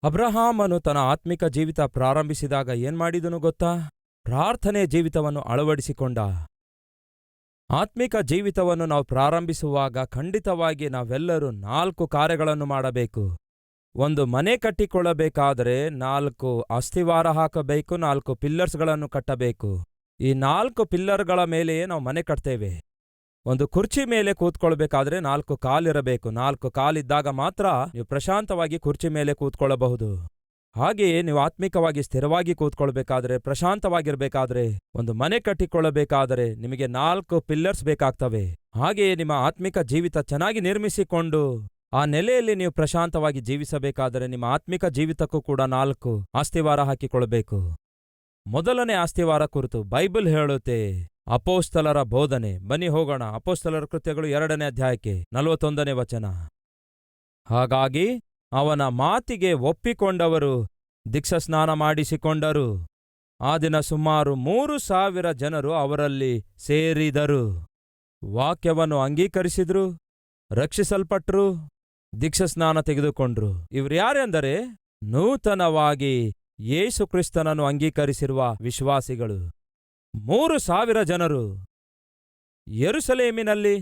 ಅಬ್ರಹಾಮನು ತನ್ನ ಆತ್ಮಿಕ ಜೀವಿತ ಪ್ರಾರಂಭಿಸಿದಾಗ ಏನ್ಮಾಡಿದನು ಗೊತ್ತಾ? ಪ್ರಾರ್ಥನೆ ಜೀವಿತವನ್ನು ಅಳವಡಿಸಿಕೊಂಡ. ಆತ್ಮಿಕ ಜೀವಿತವನ್ನು ನಾವು ಪ್ರಾರಂಭಿಸುವಾಗ ಖಂಡಿತವಾಗಿ ನಾವೆಲ್ಲರೂ 4 ಕಾರ್ಯಗಳನ್ನು ಮಾಡಬೇಕು. ಒಂದು ಮನೆ ಕಟ್ಟಿಕೊಳ್ಳಬೇಕಾದರೆ 4 ಅಸ್ಥಿವಾರ ಹಾಕಬೇಕು, 4 ಪಿಲ್ಲರ್ಸ್ಗಳನ್ನು ಕಟ್ಟಬೇಕು. ಈ 4 ಪಿಲ್ಲರ್ಗಳ ಮೇಲೆಯೇ ನಾವು ಮನೆ ಕಟ್ತೇವೆ. ಒಂದು ಕುರ್ಚಿ ಮೇಲೆ ಕೂತ್ಕೊಳ್ಬೇಕಾದ್ರೆ 4 ಕಾಲಿರಬೇಕು. 4 ಕಾಲಿದ್ದಾಗ ಮಾತ್ರ ನೀವು ಪ್ರಶಾಂತವಾಗಿ ಕುರ್ಚಿ ಮೇಲೆ ಕೂತ್ಕೊಳ್ಳಬಹುದು. ಹಾಗೆಯೇ ನೀವು ಆತ್ಮಿಕವಾಗಿ ಸ್ಥಿರವಾಗಿ ಕೂತ್ಕೊಳ್ಬೇಕಾದ್ರೆ, ಪ್ರಶಾಂತವಾಗಿರ್ಬೇಕಾದ್ರೆ, ಒಂದು ಮನೆ ಕಟ್ಟಿಕೊಳ್ಳಬೇಕಾದರೆ ನಿಮಗೆ 4 ಪಿಲ್ಲರ್ಸ್ ಬೇಕಾಗ್ತವೆ. ಹಾಗೆಯೇ ನಿಮ್ಮ ಆತ್ಮಿಕ ಜೀವಿತ ಚೆನ್ನಾಗಿ ನಿರ್ಮಿಸಿಕೊಂಡು ಆ ನೆಲೆಯಲ್ಲಿ ನೀವು ಪ್ರಶಾಂತವಾಗಿ ಜೀವಿಸಬೇಕಾದರೆ ನಿಮ್ಮ ಆತ್ಮಿಕ ಜೀವಿತಕ್ಕೂ ಕೂಡ 4 ಅಸ್ಥಿವಾರ ಹಾಕಿಕೊಳ್ಬೇಕು. ಮೊದಲನೇ ಅಸ್ಥಿವಾರ ಕುರಿತು ಬೈಬಲ್ ಹೇಳುತ್ತೆ, ಅಪೋಸ್ತಲರ ಬೋಧನೆ. ಬನ್ನಿ ಹೋಗೋಣ ಅಪೋಸ್ತಲರ ಕೃತ್ಯಗಳು 2ನೇ ಅಧ್ಯಾಯಕ್ಕೆ 41ನೇ ವಚನ. ಹಾಗಾಗಿ ಅವನ ಮಾತಿಗೆ ಒಪ್ಪಿಕೊಂಡವರು ದೀಕ್ಷಾಸ್ನಾನ ಮಾಡಿಸಿಕೊಂಡರು. ಆ ದಿನ ಸುಮಾರು 3,000 ಜನರು ಅವರಲ್ಲಿ ಸೇರಿದರು. ವಾಕ್ಯವನ್ನು ಅಂಗೀಕರಿಸಿದ್ರು, ರಕ್ಷಿಸಲ್ಪಟ್ರು, ದೀಕ್ಷಾಸ್ನಾನ ತೆಗೆದುಕೊಂಡ್ರು. ಇವ್ರ್ಯಾರೆಂದರೆ ನೂತನವಾಗಿ ಯೇಸು ಕ್ರಿಸ್ತನನ್ನು ಅಂಗೀಕರಿಸಿರುವ ವಿಶ್ವಾಸಿಗಳು. 3,000 ಜನರು ಯೆರೂಸಲೇಮಿನಲ್ಲಿ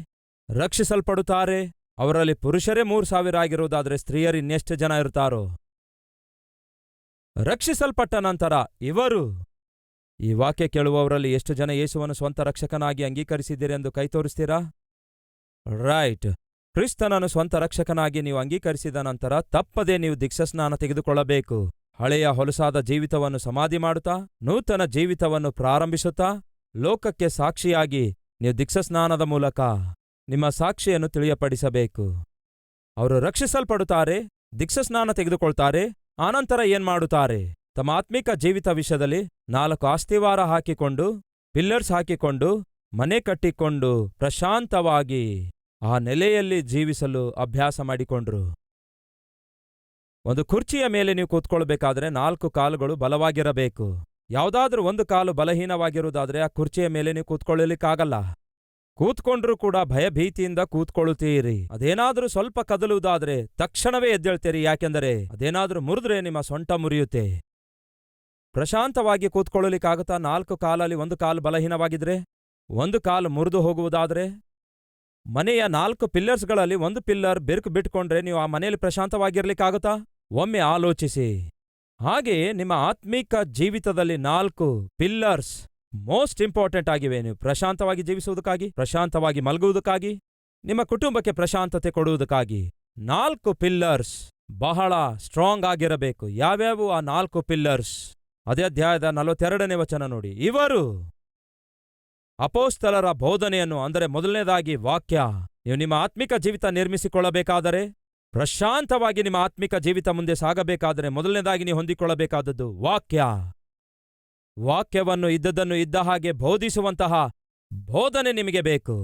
ರಕ್ಷಿಸಲ್ಪಡುತ್ತಾರೆ. ಅವರಲ್ಲಿ ಪುರುಷರೇ 3,000 ಆಗಿರುವುದಾದರೆ ಸ್ತ್ರೀಯರು ಇನ್ನೆಷ್ಟು ಜನ ಇರುತ್ತಾರೋ? ರಕ್ಷಿಸಲ್ಪಟ್ಟ ನಂತರ ಇವರು, ಈ ವಾಕ್ಯ ಕೇಳುವವರಲ್ಲಿ ಎಷ್ಟು ಜನ ಯೇಸುವನ್ನು ಸ್ವಂತ ರಕ್ಷಕನಾಗಿ ಅಂಗೀಕರಿಸಿದ್ದೀರೆಂದು ಕೈ ತೋರಿಸ್ತೀರಾ? ರೈಟ್. ಕ್ರಿಸ್ತನನ್ನು ಸ್ವಂತ ರಕ್ಷಕನಾಗಿ ನೀವು ಅಂಗೀಕರಿಸಿದ ನಂತರ ತಪ್ಪದೆ ನೀವು ದೀಕ್ಷಾಸ್ನಾನ ತೆಗೆದುಕೊಳ್ಳಬೇಕು. ಹಳೆಯ ಹೊಲಸಾದ ಜೀವಿತವನ್ನು ಸಮಾಧಿ ಮಾಡುತ್ತಾ ನೂತನ ಜೀವಿತವನ್ನು ಪ್ರಾರಂಭಿಸುತ್ತಾ ಲೋಕಕ್ಕೆ ಸಾಕ್ಷಿಯಾಗಿ ನೀವು ದೀಕ್ಷಾಸ್ನಾನದ ಮೂಲಕ ನಿಮ್ಮ ಸಾಕ್ಷಿಯನ್ನು ತಿಳಿಯಪಡಿಸಬೇಕು. ಅವರು ರಕ್ಷಿಸಲ್ಪಡುತ್ತಾರೆ, ದೀಕ್ಷಾಸ್ನಾನ ತೆಗೆದುಕೊಳ್ತಾರೆ. ಆನಂತರ ಏನ್ಮಾಡುತ್ತಾರೆ? ತಮ್ಮ ಆತ್ಮಿಕ ಜೀವಿತ ವಿಷಯದಲ್ಲಿ 4 ಅಸ್ಥಿವಾರ ಹಾಕಿಕೊಂಡು, ಪಿಲ್ಲರ್ಸ್ ಹಾಕಿಕೊಂಡು, ಮನೆ ಕಟ್ಟಿಕೊಂಡು ಪ್ರಶಾಂತವಾಗಿ ಆ ನೆಲೆಯಲ್ಲಿ ಜೀವಿಸಲು ಅಭ್ಯಾಸ ಮಾಡಿಕೊಂಡ್ರು. ಒಂದು ಕುರ್ಚಿಯ ಮೇಲೆ ನೀವು ಕೂತ್ಕೊಳ್ಬೇಕಾದ್ರೆ 4 ಕಾಲುಗಳು ಬಲವಾಗಿರಬೇಕು. ಯಾವುದಾದ್ರೂ ಒಂದು ಕಾಲು ಬಲಹೀನವಾಗಿರುವುದಾದ್ರೆ ಆ ಕುರ್ಚಿಯ ಮೇಲೆ ನೀವು ಕೂತ್ಕೊಳ್ಳಲಿಕ್ಕಾಗಲ್ಲ. ಕೂತ್ಕೊಂಡ್ರೂ ಕೂಡ ಭಯಭೀತಿಯಿಂದ ಕೂತ್ಕೊಳ್ಳುತ್ತೀರಿ. ಅದೇನಾದ್ರೂ ಸ್ವಲ್ಪ ಕದಲುವುದಾದ್ರೆ ತಕ್ಷಣವೇ ಎದ್ದೇಳ್ತೀರಿ. ಯಾಕೆಂದರೆ ಅದೇನಾದ್ರೂ ಮುರಿದ್ರೆ ನಿಮ್ಮ ಸೊಂಟ ಮುರಿಯುತ್ತೆ. ಪ್ರಶಾಂತವಾಗಿ ಕೂತ್ಕೊಳ್ಳಲಿಕ್ಕಾಗುತ್ತಾ? 4 ಕಾಲಲ್ಲಿ ಒಂದು ಕಾಲು ಬಲಹೀನವಾಗಿದ್ರೆ, ಒಂದು ಕಾಲು ಮುರಿದು ಹೋಗುವುದಾದ್ರೆ? ಮನೆಯ 4 ಪಿಲ್ಲರ್ಸ್ಗಳಲ್ಲಿ ಒಂದು ಪಿಲ್ಲರ್ ಬಿರುಕು ಬಿಟ್ಕೊಂಡ್ರೆ ನೀವು ಆ ಮನೆಯಲ್ಲಿ ಪ್ರಶಾಂತವಾಗಿರ್ಲಿಕ್ಕಾಗುತ್ತಾ? ಒಮ್ಮೆ ಆಲೋಚಿಸಿ. ಹಾಗೆಯೇ ನಿಮ್ಮ ಆತ್ಮಿಕ ಜೀವಿತದಲ್ಲಿ 4 ಪಿಲ್ಲರ್ಸ್ ಮೋಸ್ಟ್ ಇಂಪಾರ್ಟೆಂಟ್ ಆಗಿವೆ. ನೀವು ಪ್ರಶಾಂತವಾಗಿ ಜೀವಿಸುವುದಕ್ಕಾಗಿ, ಪ್ರಶಾಂತವಾಗಿ ಮಲಗುವುದಕ್ಕಾಗಿ, ನಿಮ್ಮ ಕುಟುಂಬಕ್ಕೆ ಪ್ರಶಾಂತತೆ ಕೊಡುವುದಕ್ಕಾಗಿ 4 ಪಿಲ್ಲರ್ಸ್ ಬಹಳ ಸ್ಟ್ರಾಂಗ್ ಆಗಿರಬೇಕು. ಯಾವ್ಯಾವು ಆ 4 ಪಿಲ್ಲರ್ಸ್? ಅದೇ ಅಧ್ಯಾಯದ 42ನೇ ವಚನ ನೋಡಿ. ಇವರು ಅಪೋಸ್ತಲರ ಬೋಧನೆಯನ್ನು, ಅಂದರೆ ಮೊದಲನೇದಾಗಿ ವಾಕ್ಯ. ನೀವು ನಿಮ್ಮ ಆತ್ಮಿಕ ಜೀವಿತ ನಿರ್ಮಿಸಿಕೊಳ್ಳಬೇಕಾದರೆ, ಪ್ರಶಾಂತವಾಗಿ ನಿಮ್ಮ ಆತ್ಮಿಕ ಜೀವಿತ ಮುಂದೆ ಸಾಗಬೇಕಾದರೆ ಮೊದಲನೇದಾಗಿ ನೀವು ಹೊಂದಿಕೊಳ್ಳಬೇಕಾದದ್ದು ವಾಕ್ಯ. ವಾಕ್ಯವನ್ನು ಇದ್ದದನ್ನು ಇದ್ದ ಹಾಗೆ ಬೋಧಿಸುವಂತಹ ಬೋಧನೆ ನಿಮಗೆ ಬೇಕು.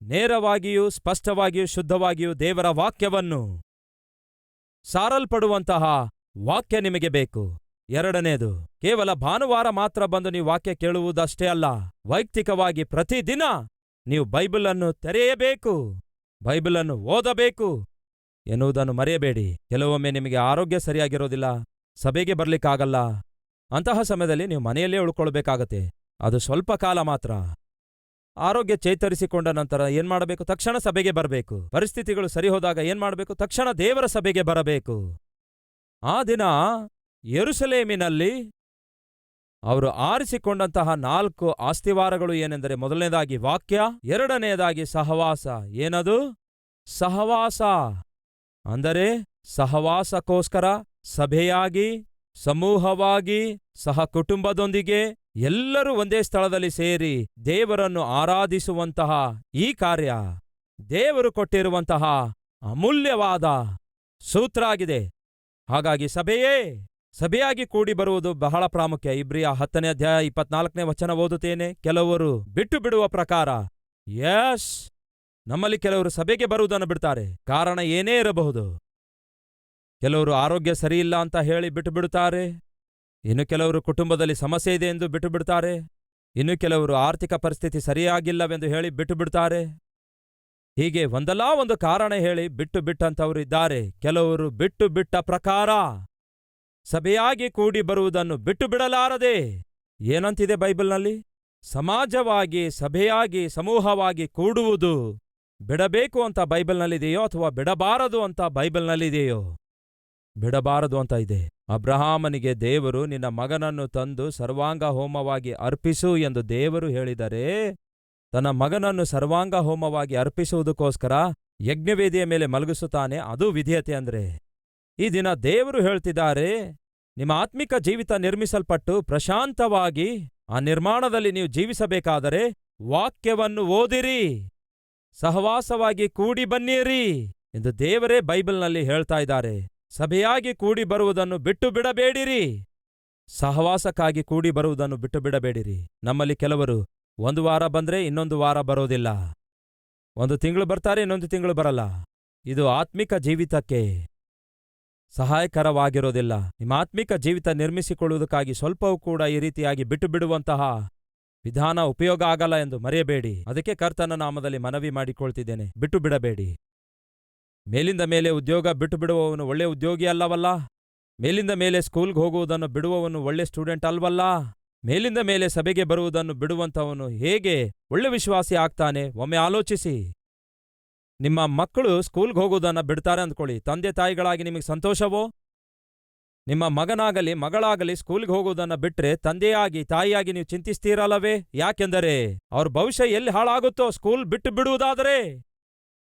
ನೇರವಾಗಿಯೂ ಸ್ಪಷ್ಟವಾಗಿಯೂ ಶುದ್ಧವಾಗಿಯೂ ದೇವರ ವಾಕ್ಯವನ್ನು ಸಾರಲ್ಪಡುವಂತಹ ವಾಕ್ಯ ನಿಮಗೆ ಬೇಕು. 2ನೇದು, ಕೇವಲ ಭಾನುವಾರ ಮಾತ್ರ ಬಂದು ನೀವು ವಾಕ್ಯ ಕೇಳುವುದಷ್ಟೇ ಅಲ್ಲ. ವೈಯಕ್ತಿಕವಾಗಿ ಪ್ರತಿದಿನ ನೀವು ಬೈಬಲನ್ನು ತೆರೆಯಬೇಕು, ಬೈಬಲನ್ನು ಓದಬೇಕು ಎನ್ನುವುದನ್ನು ಮರೆಯಬೇಡಿ. ಕೆಲವೊಮ್ಮೆ ನಿಮಗೆ ಆರೋಗ್ಯ ಸರಿಯಾಗಿರೋದಿಲ್ಲ, ಸಭೆಗೆ ಬರ್ಲಿಕ್ಕಾಗಲ್ಲ. ಅಂತಹ ಸಮಯದಲ್ಲಿ ನೀವು ಮನೆಯಲ್ಲೇ ಉಳ್ಕೊಳ್ಬೇಕಾಗತ್ತೆ. ಅದು ಸ್ವಲ್ಪ ಕಾಲ ಮಾತ್ರ. ಆರೋಗ್ಯ ಚೇತರಿಸಿಕೊಂಡ ನಂತರ ಏನ್ಮಾಡಬೇಕು? ತಕ್ಷಣ ಸಭೆಗೆ ಬರಬೇಕು. ಪರಿಸ್ಥಿತಿಗಳು ಸರಿ ಹೋದಾಗ ಏನ್ಮಾಡಬೇಕು? ತಕ್ಷಣ ದೇವರ ಸಭೆಗೆ ಬರಬೇಕು. ಆ ದಿನ ಯೆರೂಸಲೇಮಿನಲ್ಲಿ ಅವರು ಆರಿಸಿಕೊಂಡಂತಹ 4 ಅಸ್ಥಿವಾರಗಳು ಏನೆಂದರೆ, ಮೊದಲನೇದಾಗಿ ವಾಕ್ಯ, 2ನೇದಾಗಿ ಸಹವಾಸ. ಏನದು? ಸಹವಾಸ ಅಂದರೆ ಸಹವಾಸಕ್ಕೋಸ್ಕರ ಸಭೆಯಾಗಿ, ಸಮೂಹವಾಗಿ, ಸಹ ಕುಟುಂಬದೊಂದಿಗೆ ಎಲ್ಲರೂ ಒಂದೇ ಸ್ಥಳದಲ್ಲಿ ಸೇರಿ ದೇವರನ್ನು ಆರಾಧಿಸುವಂತಹ ಈ ಕಾರ್ಯ ದೇವರು ಕೊಟ್ಟಿರುವಂತಹ ಅಮೂಲ್ಯವಾದ ಸೂತ್ರ ಆಗಿದೆ. ಹಾಗಾಗಿ ಸಭೆಯಾಗಿ ಕೂಡಿ ಬರುವುದು ಬಹಳ ಪ್ರಾಮುಖ್ಯ. ಇಬ್ರಿಯ 10ನೇ ಅಧ್ಯಾಯ 24ನೇ ವಚನ ಓದುತ್ತೇನೆ. ಕೆಲವರು ಬಿಟ್ಟು ಬಿಡುವ ಪ್ರಕಾರ, ಯಸ್, ನಮ್ಮಲ್ಲಿ ಕೆಲವರು ಸಭೆಗೆ ಬರುವುದನ್ನು ಬಿಡ್ತಾರೆ. ಕಾರಣ ಏನೇ ಇರಬಹುದು. ಕೆಲವರು ಆರೋಗ್ಯ ಸರಿಯಿಲ್ಲ ಅಂತ ಹೇಳಿ ಬಿಟ್ಟು ಬಿಡುತ್ತಾರೆ. ಇನ್ನು ಕೆಲವರು ಕುಟುಂಬದಲ್ಲಿ ಸಮಸ್ಯೆ ಇದೆ ಎಂದು ಬಿಟ್ಟು ಬಿಡ್ತಾರೆ. ಇನ್ನು ಕೆಲವರು ಆರ್ಥಿಕ ಪರಿಸ್ಥಿತಿ ಸರಿಯಾಗಿಲ್ಲವೆಂದು ಹೇಳಿ ಬಿಟ್ಟು ಬಿಡ್ತಾರೆ. ಹೀಗೆ ಒಂದಲ್ಲಾ ಒಂದು ಕಾರಣ ಹೇಳಿ ಬಿಟ್ಟು ಬಿಟ್ಟಂಥವರು ಇದ್ದಾರೆ. ಕೆಲವರು ಬಿಟ್ಟು ಬಿಟ್ಟ ಪ್ರಕಾರ ಸಭೆಯಾಗಿ ಕೂಡಿ ಬರುವುದನ್ನು ಬಿಟ್ಟು ಬಿಡಲಾರದೆ. ಏನಂತಿದೆ ಬೈಬಲ್ನಲ್ಲಿ? ಸಮಾಜವಾಗಿ, ಸಭೆಯಾಗಿ, ಸಮೂಹವಾಗಿ ಕೂಡುವುದು ಬಿಡಬೇಕು ಅಂತ ಬೈಬಲ್ನಲ್ಲಿದೆಯೋ ಅಥವಾ ಬಿಡಬಾರದು ಅಂತ ಬೈಬಲ್ನಲ್ಲಿದೆಯೋ? ಬಿಡಬಾರದು ಅಂತ ಇದೆ. ಅಬ್ರಹಾಮನಿಗೆ ದೇವರು ನಿನ್ನ ಮಗನನ್ನು ತಂದು ಸರ್ವಾಂಗ ಹೋಮವಾಗಿ ಅರ್ಪಿಸು ಎಂದು ದೇವರು ಹೇಳಿದರೆ, ತನ್ನ ಮಗನನ್ನು ಸರ್ವಾಂಗ ಹೋಮವಾಗಿ ಅರ್ಪಿಸುವುದಕ್ಕೋಸ್ಕರ ಯಜ್ಞವೇದಿಯ ಮೇಲೆ ಮಲಗಿಸುತ್ತಾನೆ. ಅದು ವಿಧೇಯತೆ ಅಂದ್ರೆ. ಈ ದಿನ ದೇವರು ಹೇಳ್ತಿದ್ದಾರೆ, ನಿಮ್ಮ ಆತ್ಮಿಕ ಜೀವಿತ ನಿರ್ಮಿಸಲ್ಪಟ್ಟು ಪ್ರಶಾಂತವಾಗಿ ಆ ನಿರ್ಮಾಣದಲ್ಲಿ ನೀವು ಜೀವಿಸಬೇಕಾದರೆ ವಾಕ್ಯವನ್ನು ಓದಿರಿ, ಸಹವಾಸವಾಗಿ ಕೂಡಿ ಬನ್ನಿರಿ ಎಂದು ದೇವರೇ ಬೈಬಲ್ನಲ್ಲಿ ಹೇಳ್ತಾ ಇದ್ದಾರೆ. ಸಭೆಯಾಗಿ ಕೂಡಿ ಬರುವುದನ್ನು ಬಿಟ್ಟು ಬಿಡಬೇಡಿರಿ, ಸಹವಾಸಕ್ಕಾಗಿ ಕೂಡಿ ಬರುವುದನ್ನು ಬಿಟ್ಟು ಬಿಡಬೇಡಿರಿ. ನಮ್ಮಲ್ಲಿ ಕೆಲವರು ಒಂದು ವಾರ ಬಂದ್ರೆ ಇನ್ನೊಂದು ವಾರ ಬರೋದಿಲ್ಲ, ಒಂದು ತಿಂಗಳು ಬರ್ತಾರೆ, ಇನ್ನೊಂದು ತಿಂಗಳು ಬರಲ್ಲ. ಇದು ಆತ್ಮಿಕ ಜೀವಿತಕ್ಕೆ ಸಹಾಯಕರವಾಗಿರೋದಿಲ್ಲ. ನಿಮ್ಮ ಆತ್ಮಿಕ ಜೀವಿತ ನಿರ್ಮಿಸಿಕೊಳ್ಳುವುದಕ್ಕಾಗಿ ಸ್ವಲ್ಪವೂ ಕೂಡ ಈ ರೀತಿಯಾಗಿ ಬಿಟ್ಟು ಬಿಡುವಂತಹ ವಿಧಾನ ಉಪಯೋಗ ಆಗಲ್ಲ ಎಂದು ಮರೆಯಬೇಡಿ. ಅದಕ್ಕೆ ಕರ್ತನ ನಾಮದಲ್ಲಿ ಮನವಿ ಮಾಡಿಕೊಳ್ತಿದ್ದೇನೆ, ಬಿಟ್ಟು ಬಿಡಬೇಡಿ. ಮೇಲಿಂದ ಮೇಲೆ ಉದ್ಯೋಗ ಬಿಟ್ಟು ಬಿಡುವವನು ಒಳ್ಳೆ ಉದ್ಯೋಗಿ ಅಲ್ಲವಲ್ಲ? ಮೇಲಿಂದ ಮೇಲೆ ಸ್ಕೂಲ್ಗೆ ಹೋಗುವುದನ್ನು ಬಿಡುವವನು ಒಳ್ಳೆ ಸ್ಟೂಡೆಂಟ್ ಅಲ್ವಲ್ಲ? ಮೇಲಿಂದ ಮೇಲೆ ಸಭೆಗೆ ಬರುವುದನ್ನು ಬಿಡುವಂಥವನು ಹೇಗೆ ಒಳ್ಳೆ ವಿಶ್ವಾಸಿ ಆಗ್ತಾನೆ? ಒಮ್ಮೆ ಆಲೋಚಿಸಿ. ನಿಮ್ಮ ಮಕ್ಕಳು ಸ್ಕೂಲ್ಗೆ ಹೋಗುವುದನ್ನು ಬಿಡ್ತಾರೆ ಅಂದ್ಕೊಳ್ಳಿ, ತಂದೆ ತಾಯಿಗಳಾಗಿ ನಿಮಗೆ ಸಂತೋಷವೋ? ನಿಮ್ಮ ಮಗನಾಗಲಿ ಮಗಳಾಗಲಿ ಸ್ಕೂಲ್ಗೆ ಹೋಗುವುದನ್ನು ಬಿಟ್ರೆ ತಂದೆಯಾಗಿ ತಾಯಿಯಾಗಿ ನೀವು ಚಿಂತಿಸ್ತೀರಲ್ಲವೇ? ಯಾಕೆಂದರೆ ಅವ್ರ ಭವಿಷ್ಯ ಎಲ್ಲಿ ಹಾಳಾಗುತ್ತೋ ಸ್ಕೂಲ್ ಬಿಟ್ಟು ಬಿಡುವುದಾದರೆ.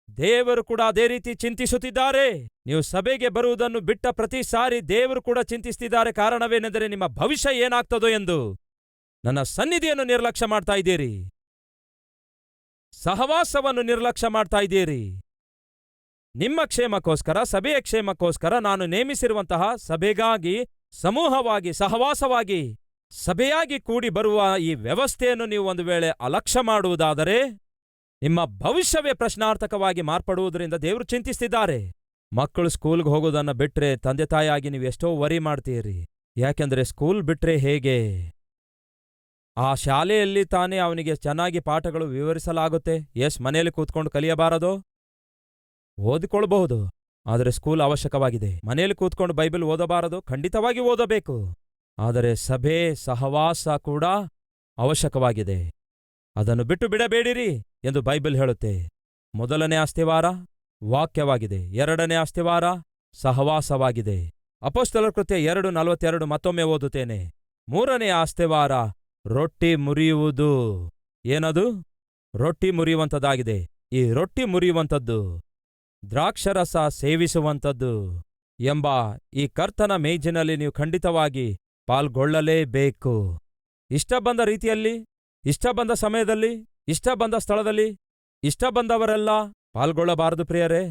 ದೇವರು ಕೂಡ ಅದೇ ರೀತಿ ಚಿಂತಿಸುತ್ತಿದ್ದಾರೆ. ನೀವು ಸಭೆಗೆ ಬರುವುದನ್ನು ಬಿಟ್ಟ ಪ್ರತಿ ಸಾರಿ ದೇವರು ಕೂಡ ಚಿಂತಿಸುತ್ತಿದ್ದಾರೆ. ಕಾರಣವೇನೆಂದರೆ ನಿಮ್ಮ ಭವಿಷ್ಯ ಏನಾಗ್ತದೋ ಎಂದು. ನನ್ನ ಸನ್ನಿಧಿಯನ್ನು ನಿರ್ಲಕ್ಷ್ಯ ಮಾಡ್ತಾ ಇದ್ದೀರಿ, ಸಹವಾಸವನ್ನು ನಿರ್ಲಕ್ಷ್ಯ ಮಾಡ್ತಾ ಇದ್ದೀರಿ. ನಿಮ್ಮ ಕ್ಷೇಮಕ್ಕೋಸ್ಕರ, ಸಭೆಯ ಕ್ಷೇಮಕ್ಕೋಸ್ಕರ ನಾನು ನೇಮಿಸಿರುವಂತಹ ಸಭೆಗಾಗಿ, ಸಮೂಹವಾಗಿ, ಸಹವಾಸವಾಗಿ, ಸಭೆಯಾಗಿ ಕೂಡಿ ಬರುವ ಈ ವ್ಯವಸ್ಥೆಯನ್ನು ನೀವು ಒಂದು ವೇಳೆ ಅಲಕ್ಷ್ಯ ಮಾಡುವುದಾದರೆ ನಿಮ್ಮ ಭವಿಷ್ಯವೇ ಪ್ರಶ್ನಾರ್ಥಕವಾಗಿ ಮಾರ್ಪಡುವುದರಿಂದ ದೇವರು ಚಿಂತಿಸ್ತಿದ್ದಾರೆ. ಮಕ್ಕಳು ಸ್ಕೂಲ್ಗೆ ಹೋಗೋದನ್ನ ಬಿಟ್ರೆ ತಂದೆ ತಾಯಿಯಾಗಿ ನೀವು ಎಷ್ಟೋ ವರಿ ಮಾಡ್ತೀರಿ. ಯಾಕೆಂದ್ರೆ ಸ್ಕೂಲ್ ಬಿಟ್ರೆ ಹೇಗೆ? ಆ ಶಾಲೆಯಲ್ಲಿ ತಾನೇ ಅವನಿಗೆ ಚೆನ್ನಾಗಿ ಪಾಠಗಳು ವಿವರಿಸಲಾಗುತ್ತೆ. ಮನೆಯಲ್ಲಿ ಕೂತ್ಕೊಂಡು ಕಲಿಯಬಾರದೋ? ಓದಿಕೊಳ್ಬಹುದು, ಆದರೆ ಸ್ಕೂಲ್ ಅವಶ್ಯಕವಾಗಿದೆ. ಮನೆಯಲ್ಲಿ ಕೂತ್ಕೊಂಡು ಬೈಬಲ್ ಓದಬಾರದು? ಖಂಡಿತವಾಗಿ ಓದಬೇಕು. ಆದರೆ ಸಭೆ ಸಹವಾಸ ಕೂಡ ಅವಶ್ಯಕವಾಗಿದೆ. ಅದನ್ನು ಬಿಟ್ಟು ಬಿಡಬೇಡಿರಿ ಎಂದು ಬೈಬಲ್ ಹೇಳುತ್ತೆ. ಮೊದಲನೇ ಅಸ್ತಿವಾರ ವಾಕ್ಯವಾಗಿದೆ, ಎರಡನೇ ಅಸ್ತಿವಾರ ಸಹವಾಸವಾಗಿದೆ. ಅಪೊಸ್ತಲರ ಕೃತ್ಯ 2:42 ಮತ್ತೊಮ್ಮೆ ಓದುತ್ತೇನೆ. ಮೂರನೇ ಅಸ್ತಿವಾರ ರೊಟ್ಟಿ ಮುರಿಯುವುದು. ಏನದು? ರೊಟ್ಟಿ ಮುರಿಯುವಂಥದ್ದಾಗಿದೆ. ಈ ರೊಟ್ಟಿ ಮುರಿಯುವಂಥದ್ದು ದ್ರಾಕ್ಷರಸ ಸೇವಿಸುವಂಥದ್ದು ಎಂಬ ಈ ಕರ್ತನ ಮೇಜಿನಲ್ಲಿ ನೀವು ಖಂಡಿತವಾಗಿ ಪಾಲ್ಗೊಳ್ಳಲೇಬೇಕು. ಇಷ್ಟ ಬಂದ ರೀತಿಯಲ್ಲಿ, ಇಷ್ಟ ಬಂದ ಸಮಯದಲ್ಲಿ, ಇಷ್ಟ ಬಂದ ಸ್ಥಳದಲ್ಲಿ, ಇಷ್ಟ ಬಂದವರೆಲ್ಲ ಪಾಲ್ಗೊಳ್ಳಬಾರದು ಪ್ರಿಯರೇ.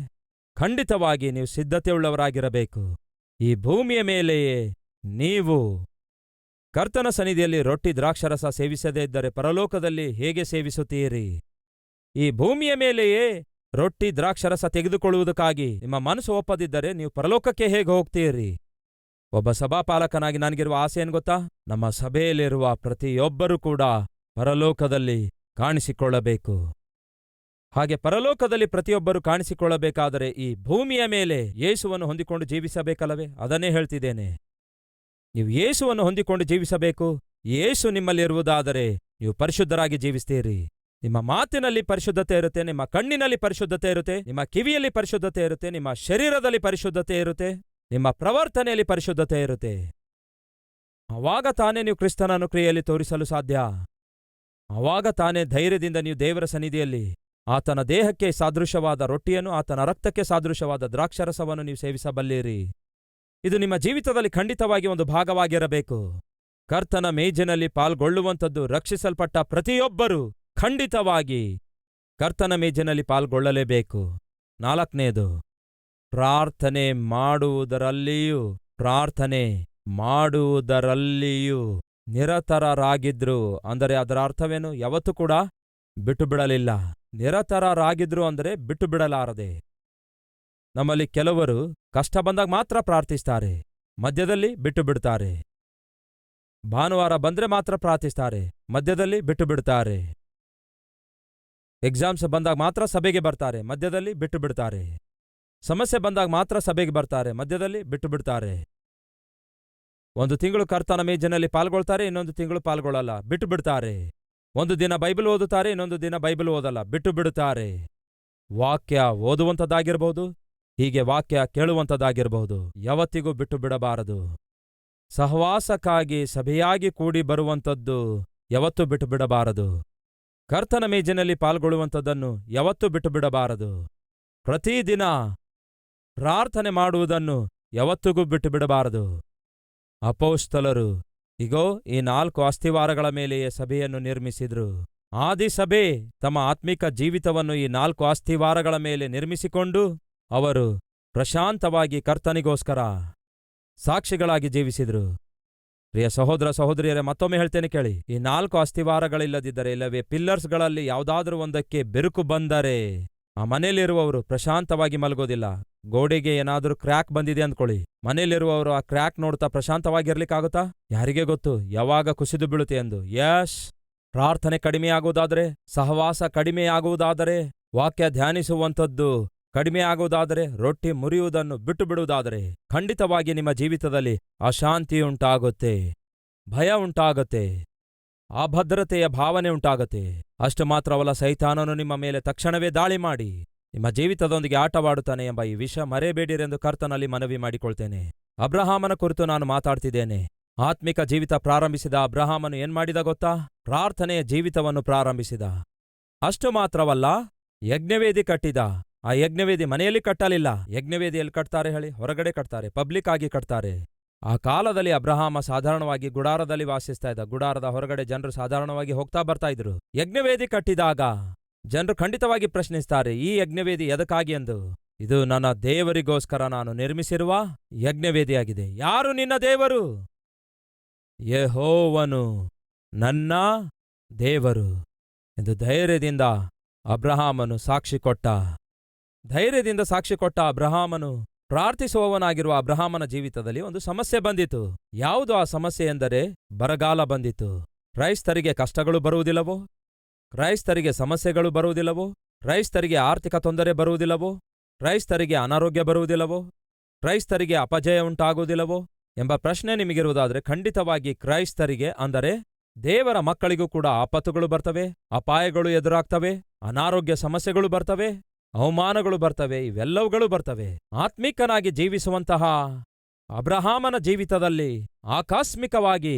ಖಂಡಿತವಾಗಿ ನೀವು ಸಿದ್ಧತೆಯುಳ್ಳವರಾಗಿರಬೇಕು. ಈ ಭೂಮಿಯ ಮೇಲೆಯೇ ನೀವು ಕರ್ತನ ಸನ್ನಿಧಿಯಲ್ಲಿ ರೊಟ್ಟಿ ದ್ರಾಕ್ಷರಸ ಸೇವಿಸದೇ ಇದ್ದರೆ ಪರಲೋಕದಲ್ಲಿ ಹೇಗೆ ಸೇವಿಸುತ್ತೀರಿ? ಈ ಭೂಮಿಯ ಮೇಲೆಯೇ ರೊಟ್ಟಿ ದ್ರಾಕ್ಷರಸ ತೆಗೆದುಕೊಳ್ಳುವುದಕ್ಕಾಗಿ ನಿಮ್ಮ ಮನಸ್ಸು ಒಪ್ಪದಿದ್ದರೆ ನೀವು ಪರಲೋಕಕ್ಕೆ ಹೇಗೆ ಹೋಗ್ತೀರಿ? ಒಬ್ಬ ಸಭಾಪಾಲಕನಾಗಿ ನನಗಿರುವ ಆಸೆ ಏನು ಗೊತ್ತಾ? ನಮ್ಮ ಸಭೆಯಲ್ಲಿರುವ ಪ್ರತಿಯೊಬ್ಬರೂ ಕೂಡ ಪರಲೋಕದಲ್ಲಿ ಕಾಣಿಸಿಕೊಳ್ಳಬೇಕು. ಹಾಗೆ ಪರಲೋಕದಲ್ಲಿ ಪ್ರತಿಯೊಬ್ಬರು ಕಾಣಿಸಿಕೊಳ್ಳಬೇಕಾದರೆ ಈ ಭೂಮಿಯ ಮೇಲೆ ಯೇಸುವನ್ನು ಹೊಂದಿಕೊಂಡು ಜೀವಿಸಬೇಕಲ್ಲವೇ? ಅದನ್ನೇ ಹೇಳ್ತಿದ್ದೇನೆ. ನೀವು ಯೇಸುವನ್ನು ಹೊಂದಿಕೊಂಡು ಜೀವಿಸಬೇಕು. ಯೇಸು ನಿಮ್ಮಲ್ಲಿರುವುದಾದರೆ ನೀವು ಪರಿಶುದ್ಧರಾಗಿ ಜೀವಿಸ್ತೀರಿ. ನಿಮ್ಮ ಮಾತಿನಲ್ಲಿ ಪರಿಶುದ್ಧತೆ ಇರುತ್ತೆ, ನಿಮ್ಮ ಕಣ್ಣಿನಲ್ಲಿ ಪರಿಶುದ್ಧತೆ ಇರುತ್ತೆ, ನಿಮ್ಮ ಕಿವಿಯಲ್ಲಿ ಪರಿಶುದ್ಧತೆ ಇರುತ್ತೆ, ನಿಮ್ಮ ಶರೀರದಲ್ಲಿ ಪರಿಶುದ್ಧತೆ ಇರುತ್ತೆ, ನಿಮ್ಮ ಪ್ರವರ್ತನೆಯಲ್ಲಿ ಪರಿಶುದ್ಧತೆ ಇರುತ್ತೆ. ಆವಾಗ ತಾನೇ ನೀವು ಕ್ರಿಸ್ತನನ್ನು ಕ್ರಿಯೆಯಲ್ಲಿ ತೋರಿಸಲು ಸಾಧ್ಯ. ಆವಾಗ ತಾನೇ ಧೈರ್ಯದಿಂದ ನೀವು ದೇವರ ಸನ್ನಿಧಿಯಲ್ಲಿ ಆತನ ದೇಹಕ್ಕೆ ಸಾದೃಶ್ಯವಾದ ರೊಟ್ಟಿಯನ್ನು, ಆತನ ರಕ್ತಕ್ಕೆ ಸಾದೃಶ್ಯವಾದ ದ್ರಾಕ್ಷರಸವನ್ನು ನೀವು ಸೇವಿಸಬಲ್ಲಿರಿ. ಇದು ನಿಮ್ಮ ಜೀವಿತದಲ್ಲಿ ಖಂಡಿತವಾಗಿ ಒಂದು ಭಾಗವಾಗಿರಬೇಕು. ಕರ್ತನ ಮೇಜಿನಲ್ಲಿ ಪಾಲ್ಗೊಳ್ಳುವಂಥದ್ದು ರಕ್ಷಿಸಲ್ಪಟ್ಟ ಪ್ರತಿಯೊಬ್ಬರೂ ಖಂಡಿತವಾಗಿ ಕರ್ತನ ಮೇಜಿನಲ್ಲಿ ಪಾಲ್ಗೊಳ್ಳಲೇಬೇಕು. 4ನೇದು, ಪ್ರಾರ್ಥನೆ ಮಾಡುವುದರಲ್ಲಿಯೂ ನಿರತರರಾಗಿದ್ರು. ಅಂದರೆ ಅದರ ಅರ್ಥವೇನು? ಯಾವತ್ತೂ ಕೂಡ ಬಿಟ್ಟು ಬಿಡಲಿಲ್ಲ. ನಿರತರರಾಗಿದ್ರು ಅಂದರೆ ಬಿಟ್ಟು ಬಿಡಲಾರದೆ. ನಮ್ಮಲ್ಲಿ ಕೆಲವರು ಕಷ್ಟ ಬಂದಾಗ ಮಾತ್ರ ಪ್ರಾರ್ಥಿಸ್ತಾರೆ, ಮಧ್ಯದಲ್ಲಿ ಬಿಟ್ಟು ಬಿಡ್ತಾರೆ. ಭಾನುವಾರ ಬಂದ್ರೆ ಮಾತ್ರ ಪ್ರಾರ್ಥಿಸ್ತಾರೆ, ಮಧ್ಯದಲ್ಲಿ ಬಿಟ್ಟು ಬಿಡ್ತಾರೆ. ಎಕ್ಸಾಮ್ಸ್ ಬಂದಾಗ ಮಾತ್ರ ಸಭೆಗೆ ಬರ್ತಾರೆ, ಮಧ್ಯದಲ್ಲಿ ಬಿಟ್ಟು ಬಿಡ್ತಾರೆ. ಸಮಸ್ಯೆ ಬಂದಾಗ ಮಾತ್ರ ಸಭೆಗೆ ಬರ್ತಾರೆ, ಮಧ್ಯದಲ್ಲಿ ಬಿಟ್ಟು ಬಿಡ್ತಾರೆ. ಒಂದು ತಿಂಗಳು ಕರ್ತನ ಮೇಜಿನಲ್ಲಿ ಪಾಲ್ಗೊಳ್ತಾರೆ, ಇನ್ನೊಂದು ತಿಂಗಳು ಪಾಲ್ಗೊಳ್ಳಲ್ಲ, ಬಿಟ್ಟು ಬಿಡ್ತಾರೆ. ಒಂದು ದಿನ ಬೈಬಲ್ ಓದುತ್ತಾರೆ, ಇನ್ನೊಂದು ದಿನ ಬೈಬಲ್ ಓದಲ್ಲ, ಬಿಟ್ಟು ಬಿಡುತ್ತಾರೆ. ವಾಕ್ಯ ಓದುವಂಥದ್ದಾಗಿರ್ಬಹುದು, ಹೀಗೆ ವಾಕ್ಯ ಕೇಳುವಂಥದ್ದಾಗಿರಬಹುದು, ಯಾವತ್ತಿಗೂ ಬಿಟ್ಟು ಬಿಡಬಾರದು. ಸಹವಾಸಕ್ಕಾಗಿ ಸಭೆಯಾಗಿ ಕೂಡಿ ಬರುವಂಥದ್ದು ಯಾವತ್ತೂ ಬಿಟ್ಟು ಬಿಡಬಾರದು. ಕರ್ತನ ಮೇಜಿನಲ್ಲಿ ಪಾಲ್ಗೊಳ್ಳುವಂಥದ್ದನ್ನು ಯಾವತ್ತೂ ಬಿಟ್ಟು ಬಿಡಬಾರದು. ಪ್ರತಿದಿನ ಪ್ರಾರ್ಥನೆ ಮಾಡುವುದನ್ನು ಯಾವತ್ತಿಗೂ ಬಿಟ್ಟು ಬಿಡಬಾರದು. ಅಪೊಸ್ತಲರು ಇಗೋ ಈ 4 ಅಸ್ತಿವಾರಗಳ ಮೇಲೆಯೇ ಸಭೆಯನ್ನು ನಿರ್ಮಿಸಿದ್ರು. ಆದಿಸಭೆ ತಮ್ಮ ಆತ್ಮಿಕ ಜೀವಿತವನ್ನು ಈ 4 ಅಸ್ತಿವಾರಗಳ ಮೇಲೆ ನಿರ್ಮಿಸಿಕೊಂಡು ಅವರು ಪ್ರಶಾಂತವಾಗಿ ಕರ್ತನಿಗೋಸ್ಕರ ಸಾಕ್ಷಿಗಳಾಗಿ ಜೀವಿಸಿದ್ರು. ಪ್ರಿಯ ಸಹೋದರ ಸಹೋದರಿಯರೇ, ಮತ್ತೊಮ್ಮೆ ಹೇಳ್ತೇನೆ ಕೇಳಿ. ಈ 4 ಅಸ್ತಿವಾರಗಳಿಲ್ಲದಿದ್ದರೆ, ಇಲ್ಲವೇ ಪಿಲ್ಲರ್ಸ್ಗಳಲ್ಲಿ ಯಾವುದಾದ್ರೂ ಒಂದಕ್ಕೆ ಬೆರುಕು ಬಂದರೆ ಆ ಮನೆಯಲ್ಲಿರುವವರು ಪ್ರಶಾಂತವಾಗಿ ಮಲಗೋದಿಲ್ಲ. ಗೋಡೆಗೆ ಏನಾದರೂ ಕ್ರ್ಯಾಕ್ ಬಂದಿದೆ ಅಂದ್ಕೊಳ್ಳಿ, ಮನೆಯಲ್ಲಿರುವವರು ಆ ಕ್ರ್ಯಾಕ್ ನೋಡ್ತಾ ಪ್ರಶಾಂತವಾಗಿರ್ಲಿಕ್ಕಾಗುತ್ತಾ? ಯಾರಿಗೆ ಗೊತ್ತು ಯಾವಾಗ ಕುಸಿದು ಬೀಳುತ್ತೆ ಎಂದು. ಪ್ರಾರ್ಥನೆ ಕಡಿಮೆಯಾಗುವುದಾದರೆ, ಸಹವಾಸ ಕಡಿಮೆಯಾಗುವುದಾದರೆ, ವಾಕ್ಯ ಧ್ಯಾನಿಸುವಂಥದ್ದು ಕಡಿಮೆಯಾಗುವುದಾದರೆ, ರೊಟ್ಟಿ ಮುರಿಯುವುದನ್ನು ಬಿಟ್ಟು ಬಿಡುವುದಾದರೆ, ಖಂಡಿತವಾಗಿ ನಿಮ್ಮ ಜೀವಿತದಲ್ಲಿ ಅಶಾಂತಿಯುಂಟಾಗುತ್ತೆ, ಭಯ ಉಂಟಾಗುತ್ತೆ, ಅಭದ್ರತೆಯ ಭಾವನೆ ಉಂಟಾಗುತ್ತೆ. ಅಷ್ಟು ಮಾತ್ರವಲ್ಲ, ಸೈತಾನನು ನಿಮ್ಮ ಮೇಲೆ ತಕ್ಷಣವೇ ದಾಳಿ ಮಾಡಿ ನಿಮ್ಮ ಜೀವಿತದೊಂದಿಗೆ ಆಟವಾಡುತ್ತಾನೆ ಎಂಬ ಈ ವಿಷಯ ಮರೆಯಬೇಡಿರೆಂದು ಕರ್ತನಲ್ಲಿ ಮನವಿ ಮಾಡಿಕೊಳ್ತೇನೆ. ಅಬ್ರಹಾಮನ ಕುರಿತು ನಾನು ಮಾತಾಡ್ತಿದ್ದೇನೆ. ಆತ್ಮಿಕ ಜೀವಿತ ಪ್ರಾರಂಭಿಸಿದ ಅಬ್ರಹಾಮನು ಏನ್ಮಾಡಿದ ಗೊತ್ತಾ? ಪ್ರಾರ್ಥನೆಯ ಜೀವಿತವನ್ನು ಪ್ರಾರಂಭಿಸಿದ. ಅಷ್ಟು ಮಾತ್ರವಲ್ಲ, ಯಜ್ಞವೇದಿ ಕಟ್ಟಿದ. ಆ ಯಜ್ಞವೇದಿ ಮನೆಯಲ್ಲಿ ಕಟ್ಟಲಿಲ್ಲ. ಯಜ್ಞವೇದಿಯಲ್ಲಿ ಕಟ್ತಾರೆ ಹೇಳಿ? ಹೊರಗಡೆ ಕಟ್ತಾರೆ, ಪಬ್ಲಿಕ್ ಆಗಿ ಕಟ್ತಾರೆ. ಆ ಕಾಲದಲ್ಲಿ ಅಬ್ರಹಾಮ ಸಾಧಾರಣವಾಗಿ ಗುಡಾರದಲ್ಲಿ ವಾಸಿಸ್ತಾ ಇದ್ದ. ಗುಡಾರದ ಹೊರಗಡೆ ಜನರು ಸಾಧಾರಣವಾಗಿ ಹೋಗ್ತಾ ಬರ್ತಾ ಇದ್ರು. ಯಜ್ಞವೇದಿ ಕಟ್ಟಿದಾಗ ಜನರು ಖಂಡಿತವಾಗಿ ಪ್ರಶ್ನಿಸ್ತಾರೆ, ಈ ಯಜ್ಞವೇದಿ ಎದಕ್ಕಾಗಿ ಎಂದು. ಇದು ನನ್ನ ದೇವರಿಗೋಸ್ಕರ ನಾನು ನಿರ್ಮಿಸಿರುವ ಯಜ್ಞವೇದಿಯಾಗಿದೆ. ಯಾರು ನಿನ್ನ ದೇವರು? ಯೆಹೋವನು ನನ್ನ ದೇವರು ಎಂದು ಧೈರ್ಯದಿಂದ ಅಬ್ರಹಾಮನು ಸಾಕ್ಷಿ ಕೊಟ್ಟ. ಧೈರ್ಯದಿಂದ ಸಾಕ್ಷಿ ಕೊಟ್ಟ ಅಬ್ರಹಾಮನು, ಪ್ರಾರ್ಥಿಸುವವನಾಗಿರುವ ಅಬ್ರಹಾಮನ ಜೀವಿತದಲ್ಲಿ ಒಂದು ಸಮಸ್ಯೆ ಬಂದಿತು. ಯಾವುದು ಆ ಸಮಸ್ಯೆ ಎಂದರೆ ಬರಗಾಲ ಬಂದಿತು. ಕ್ರೈಸ್ತರಿಗೆ ಕಷ್ಟಗಳು ಬರುವುದಿಲ್ಲವೋ? ಕ್ರೈಸ್ತರಿಗೆ ಸಮಸ್ಯೆಗಳು ಬರುವುದಿಲ್ಲವೋ? ಕ್ರೈಸ್ತರಿಗೆ ಆರ್ಥಿಕ ತೊಂದರೆ ಬರುವುದಿಲ್ಲವೋ? ಕ್ರೈಸ್ತರಿಗೆ ಅನಾರೋಗ್ಯ ಬರುವುದಿಲ್ಲವೋ? ಕ್ರೈಸ್ತರಿಗೆ ಅಪಜಯ ಉಂಟಾಗುವುದಿಲ್ಲವೋ ಎಂಬ ಪ್ರಶ್ನೆ ನಿಮಗಿರುವುದಾದರೆ, ಖಂಡಿತವಾಗಿ ಕ್ರೈಸ್ತರಿಗೆ ಅಂದರೆ ದೇವರ ಮಕ್ಕಳಿಗೂ ಕೂಡ ಆಪತ್ತುಗಳು ಬರ್ತವೆ, ಅಪಾಯಗಳು ಎದುರಾಗ್ತವೆ, ಅನಾರೋಗ್ಯ ಸಮಸ್ಯೆಗಳು ಬರ್ತವೆ, ಅವಮಾನಗಳು ಬರ್ತವೆ, ಇವೆಲ್ಲವುಗಳು ಬರ್ತವೆ. ಆತ್ಮಿಕನಾಗಿ ಜೀವಿಸುವಂತಹ ಅಬ್ರಹಾಮನ ಜೀವಿತದಲ್ಲಿ ಆಕಸ್ಮಿಕವಾಗಿ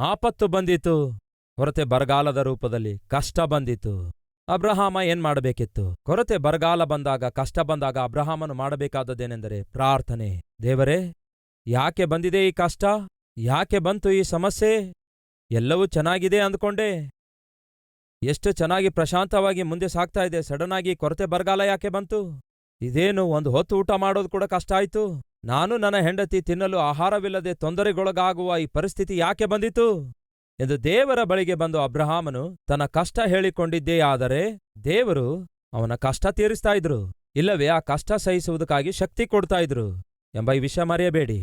ಆಪತ್ತು ಬಂದಿತು. ಕೊರತೆ ಬರಗಾಲದ ರೂಪದಲ್ಲಿ ಕಷ್ಟ ಬಂದಿತು. ಅಬ್ರಹಾಮ ಏನ್ ಮಾಡಬೇಕಿತ್ತು? ಕೊರತೆ ಬರಗಾಲ ಬಂದಾಗ, ಕಷ್ಟ ಬಂದಾಗ ಅಬ್ರಹಾಮನು ಮಾಡಬೇಕಾದದ್ದೇನೆಂದರೆ ಪ್ರಾರ್ಥನೆ. ದೇವರೇ, ಯಾಕೆ ಬಂದಿದೆ ಈ ಕಷ್ಟ? ಯಾಕೆ ಬಂತು ಈ ಸಮಸ್ಯೆ? ಎಲ್ಲವೂ ಚೆನ್ನಾಗಿದೆ ಅಂದ್ಕೊಂಡೆ, ಎಷ್ಟು ಚೆನ್ನಾಗಿ ಪ್ರಶಾಂತವಾಗಿ ಮುಂದೆ ಸಾಗ್ತಾ ಇದೆ, ಸಡನ್ ಆಗಿ ಕೊರತೆ ಬರಗಾಲ ಯಾಕೆ ಬಂತು? ಇದೇನು, ಒಂದು ಹೊತ್ತು ಊಟ ಮಾಡೋದು ಕೂಡ ಕಷ್ಟ ಆಯ್ತು. ನಾನು ನನ್ನ ಹೆಂಡತಿ ತಿನ್ನಲು ಆಹಾರವಿಲ್ಲದೆ ತೊಂದರೆಗೊಳಗಾಗುವ ಈ ಪರಿಸ್ಥಿತಿ ಯಾಕೆ ಬಂದಿತು ಎಂದು ದೇವರ ಬಳಿಗೆ ಬಂದು ಅಬ್ರಹಾಮನು ತನ್ನ ಕಷ್ಟ ಹೇಳಿಕೊಂಡಿದ್ದೇ ಆದರೆ ದೇವರು ಅವನ ಕಷ್ಟ ತೀರಿಸ್ತಾ ಇದ್ರು, ಇಲ್ಲವೇ ಆ ಕಷ್ಟ ಸಹಿಸುವುದಕ್ಕಾಗಿ ಶಕ್ತಿ ಕೊಡ್ತಾ ಇದ್ರು ಎಂಬ ಈ ವಿಷಯ ಮರೆಯಬೇಡಿ.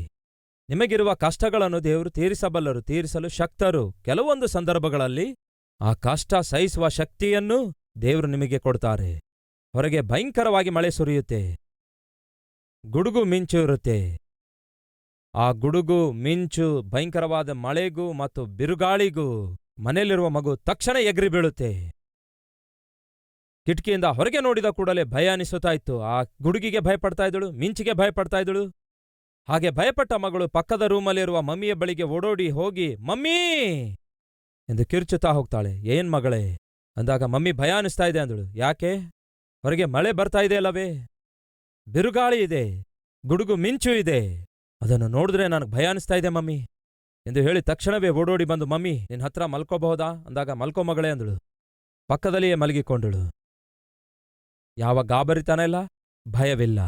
ನಿಮಗಿರುವ ಕಷ್ಟಗಳನ್ನು ದೇವರು ತೀರಿಸಬಲ್ಲರು, ತೀರಿಸಲು ಶಕ್ತರು. ಕೆಲವೊಂದು ಸಂದರ್ಭಗಳಲ್ಲಿ ಆ ಕಷ್ಟ ಸಹಿಸುವ ಶಕ್ತಿಯನ್ನು ದೇವರು ನಿಮಗೆ ಕೊಡ್ತಾರೆ. ಹೊರಗೆ ಭಯಂಕರವಾಗಿ ಮಳೆ ಸುರಿಯುತ್ತೆ, ಗುಡುಗು ಮಿಂಚು ಇರುತ್ತೆ. ಆ ಗುಡುಗು ಮಿಂಚು ಭಯಂಕರವಾದ ಮಳೆಗೂ ಮತ್ತು ಬಿರುಗಾಳಿಗೂ ಮನೆಯಲ್ಲಿರುವ ಮಗು ತಕ್ಷಣ ಎಗರಿ ಬೀಳುತ್ತೆ. ಕಿಟಕಿಯಿಂದ ಹೊರಗೆ ನೋಡಿದ ಕೂಡಲೇ ಭಯ ಅನಿಸುತ್ತಾ ಇತ್ತು. ಆ ಗುಡುಗಿಗೆ ಭಯಪಡ್ತಾ ಇದ್ದಳು, ಮಿಂಚಿಗೆ ಭಯಪಡ್ತಾ ಇದ್ದಳು. ಹಾಗೆ ಭಯಪಟ್ಟ ಮಗಳು ಪಕ್ಕದ ರೂಮಲ್ಲಿರುವ ಮಮ್ಮಿಯ ಬಳಿಗೆ ಓಡೋಡಿ ಹೋಗಿ, ಮಮ್ಮೀ ಎಂದು ಕಿರ್ಚುತ್ತಾ ಹೋಗ್ತಾಳೆ. ಏನ್ ಮಗಳೇ ಅಂದಾಗ, ಮಮ್ಮಿ ಭಯ ಅನಿಸ್ತಾ ಇದೆ ಅಂದಳು. ಯಾಕೆ? ಹೊರಗೆ ಮಳೆ ಬರ್ತಾ ಇದೆ ಅಲ್ಲವೇ, ಬಿರುಗಾಳಿ ಇದೆ, ಗುಡುಗು ಮಿಂಚು ಇದೆ, ಅದನ್ನು ನೋಡಿದ್ರೆ ನನಗೆ ಭಯ ಅನಿಸ್ತಾ ಇದೆ ಮಮ್ಮಿ ಎಂದು ಹೇಳಿ ತಕ್ಷಣವೇ ಓಡೋಡಿ ಬಂದು, ಮಮ್ಮಿ ನಿನ್ನ ಹತ್ರ ಮಲ್ಕೋಬಹುದಾ ಅಂದಾಗ, ಮಲ್ಕೋ ಮಗಳೇ ಅಂದಳು. ಪಕ್ಕದಲ್ಲಿಯೇ ಮಲಗಿಕೊಂಡಳು. ಯಾವ ಗಾಬರಿತನ ಇಲ್ಲ, ಭಯವಿಲ್ಲ,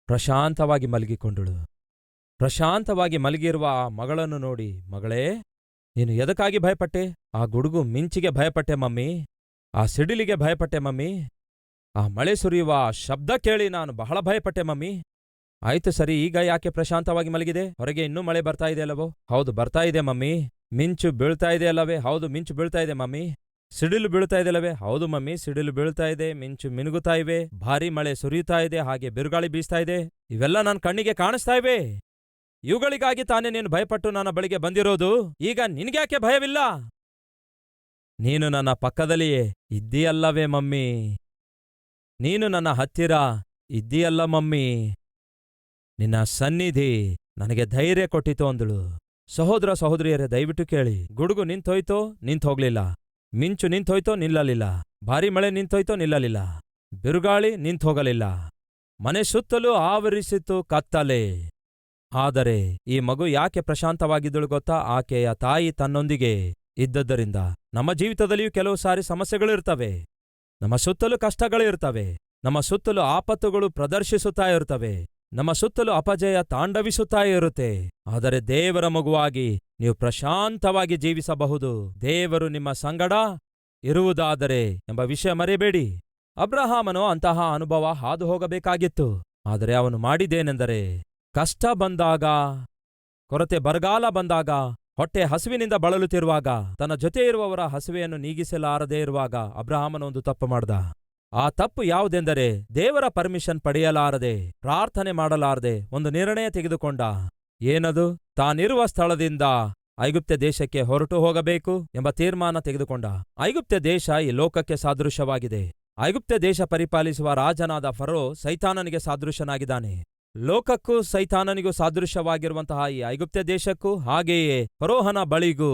ಪ್ರಶಾಂತವಾಗಿ ಮಲಗಿಕೊಂಡಳು. ಪ್ರಶಾಂತವಾಗಿ ಮಲಗಿರುವ ಆ ಮಗಳನ್ನು ನೋಡಿ, ಮಗಳೇ ನೀನು ಎದಕ್ಕಾಗಿ ಭಯಪಟ್ಟೆ? ಆ ಗುಡುಗು ಮಿಂಚಿಗೆ ಭಯಪಟ್ಟೆ ಮಮ್ಮಿ, ಆ ಸಿಡಿಲಿಗೆ ಭಯಪಟ್ಟೆ ಮಮ್ಮಿ, ಆ ಮಳೆ ಸುರಿಯುವ ಶಬ್ದ ಕೇಳಿ ನಾನು ಬಹಳ ಭಯಪಟ್ಟೆ ಮಮ್ಮಿ. ಆಯ್ತು ಸರಿ, ಈಗ ಯಾಕೆ ಪ್ರಶಾಂತವಾಗಿ ಮಲಗಿದೆ? ಹೊರಗೆ ಇನ್ನೂ ಮಳೆ ಬರ್ತಾ ಇದೆ ಅಲ್ಲವೋ? ಹೌದು ಬರ್ತಾ ಇದೆ ಮಮ್ಮಿ. ಮಿಂಚು ಬೀಳ್ತಾ ಇದೆ ಅಲ್ಲವೇ? ಹೌದು ಮಿಂಚು ಬೀಳ್ತಾ ಇದೆ ಮಮ್ಮಿ. ಸಿಡಿಲು ಬೀಳ್ತಾ ಇದೆಯಲ್ಲವೇ? ಹೌದು ಮಮ್ಮಿ, ಸಿಡಿಲು ಬೀಳ್ತಾ ಇದೆ, ಮಿಂಚು ಮಿನುಗುತ್ತಾ ಇವೆ, ಭಾರೀ ಮಳೆ ಸುರಿಯುತ್ತಾ ಇದೆ, ಹಾಗೆ ಬಿರುಗಾಳಿ ಬೀಸ್ತಾ ಇದೆ. ಇವೆಲ್ಲ ನನ್ನ ಕಣ್ಣಿಗೆ ಕಾಣಿಸ್ತಾ ಇವೆ. ಇವುಗಳಿಗಾಗಿ ತಾನೇ ನೀನು ಭಯಪಟ್ಟು ನನ್ನ ಬಳಿಗೆ ಬಂದಿರೋದು. ಈಗ ನಿನಗ್ಯಾಕೆ ಭಯವಿಲ್ಲ? ನೀನು ನನ್ನ ಪಕ್ಕದಲ್ಲಿಯೇ ಇದ್ದೀಯಲ್ಲವೇ ಮಮ್ಮಿ? ನೀನು ನನ್ನ ಹತ್ತಿರ ಇದ್ದೀಯಲ್ಲ ಮಮ್ಮಿ? ನಿನ್ನ ಸನ್ನಿಧಿ ನನಗೆ ಧೈರ್ಯ ಕೊಟ್ಟಿತು ಅಂದಳು. ಸಹೋದರ ಸಹೋದರಿಯರೇ, ದಯವಿಟ್ಟು ಕೇಳಿ. ಗುಡುಗು ನಿಂತೋಯ್ತೋ? ನಿಂತೋಗ್ಲಿಲ್ಲ. ಮಿಂಚು ನಿಂತೋಯ್ತೋ? ನಿಲ್ಲಲಿಲ್ಲ. ಭಾರೀ ಮಳೆ ನಿಂತೋಯ್ತೋ? ನಿಲ್ಲಲಿಲ್ಲ. ಬಿರುಗಾಳಿ ನಿಂತೋಗಲಿಲ್ಲ. ಮನೆ ಸುತ್ತಲೂ ಆವರಿಸಿತು ಕತ್ತಲೆ. ಆದರೆ ಈ ಮಗು ಯಾಕೆ ಪ್ರಶಾಂತವಾಗಿದ್ದಳು ಗೊತ್ತಾ? ಆಕೆಯ ತಾಯಿ ತನ್ನೊಂದಿಗೆ ಇದ್ದದ್ದರಿಂದ. ನಮ್ಮ ಜೀವಿತದಲ್ಲಿಯೂ ಕೆಲವು ಸಾರಿ ಸಮಸ್ಯೆಗಳಿರ್ತವೆ, ನಮ್ಮ ಸುತ್ತಲೂ ಕಷ್ಟಗಳಿರ್ತವೆ, ನಮ್ಮ ಸುತ್ತಲೂ ಆಪತ್ತುಗಳು ಪ್ರದರ್ಶಿಸುತ್ತಾ ಇರ್ತವೆ, ನಮ್ಮ ಸುತ್ತಲೂ ಅಪಜಯ ತಾಂಡವಿಸುತ್ತಾ ಇರುತ್ತೆ. ಆದರೆ ದೇವರ ಮಗುವಾಗಿ ನೀವು ಪ್ರಶಾಂತವಾಗಿ ಜೀವಿಸಬಹುದು. ದೇವರು ನಿಮ್ಮ ಸಂಗಡ ಇರುವುದಾದರೆ ಎಂಬ ವಿಷಯ ಮರೆಯಬೇಡಿ. ಅಬ್ರಹಾಮನು ಅಂತಹ ಅನುಭವ ಹಾದು ಹೋಗಬೇಕಾಗಿತ್ತು. ಆದರೆ ಅವನು ಮಾಡಿದ್ದೇನೆಂದರೆ, ಕಷ್ಟ ಬಂದಾಗ, ಕೊರತೆ ಬರಗಾಲ ಬಂದಾಗ, ಹೊಟ್ಟೆ ಹಸುವಿನಿಂದ ಬಳಲುತ್ತಿರುವಾಗ, ತನ್ನ ಜೊತೆ ಇರುವವರ ಹಸುವೆಯನ್ನು ನೀಗಿಸಲಾರದೇ ಇರುವಾಗ ಅಬ್ರಹಾಮನು ಒಂದು ತಪ್ಪು ಮಾಡ್ದ. ಆ ತಪ್ಪು ಯಾವುದೆಂದರೆ, ದೇವರ ಪರ್ಮಿಷನ್ ಪಡೆಯಲಾರದೆ, ಪ್ರಾರ್ಥನೆ ಮಾಡಲಾರದೆ ಒಂದು ನಿರ್ಣಯ ತೆಗೆದುಕೊಂಡ. ಏನದು? ತಾನಿರುವ ಸ್ಥಳದಿಂದ ಐಗುಪ್ತ ದೇಶಕ್ಕೆ ಹೊರಟು ಹೋಗಬೇಕು ಎಂಬ ತೀರ್ಮಾನ ತೆಗೆದುಕೊಂಡ. ಐಗುಪ್ತ ದೇಶ ಈ ಲೋಕಕ್ಕೆ ಸಾದೃಶ್ಯವಾಗಿದೆ. ಐಗುಪ್ತ ದೇಶ ಪರಿಪಾಲಿಸುವ ರಾಜನಾದ ಫರೋ ಸೈತಾನನಿಗೆ ಸಾದೃಶ್ಯನಾಗಿದ್ದಾನೆ. ಲೋಕಕ್ಕೂ ಸೈತಾನನಿಗೂ ಸಾದೃಶ್ಯವಾಗಿರುವಂತಹ ಈ ಐಗುಪ್ತ ದೇಶಕ್ಕೂ ಹಾಗೆಯೇ ಫರೋಹನ ಬಳಿಗೂ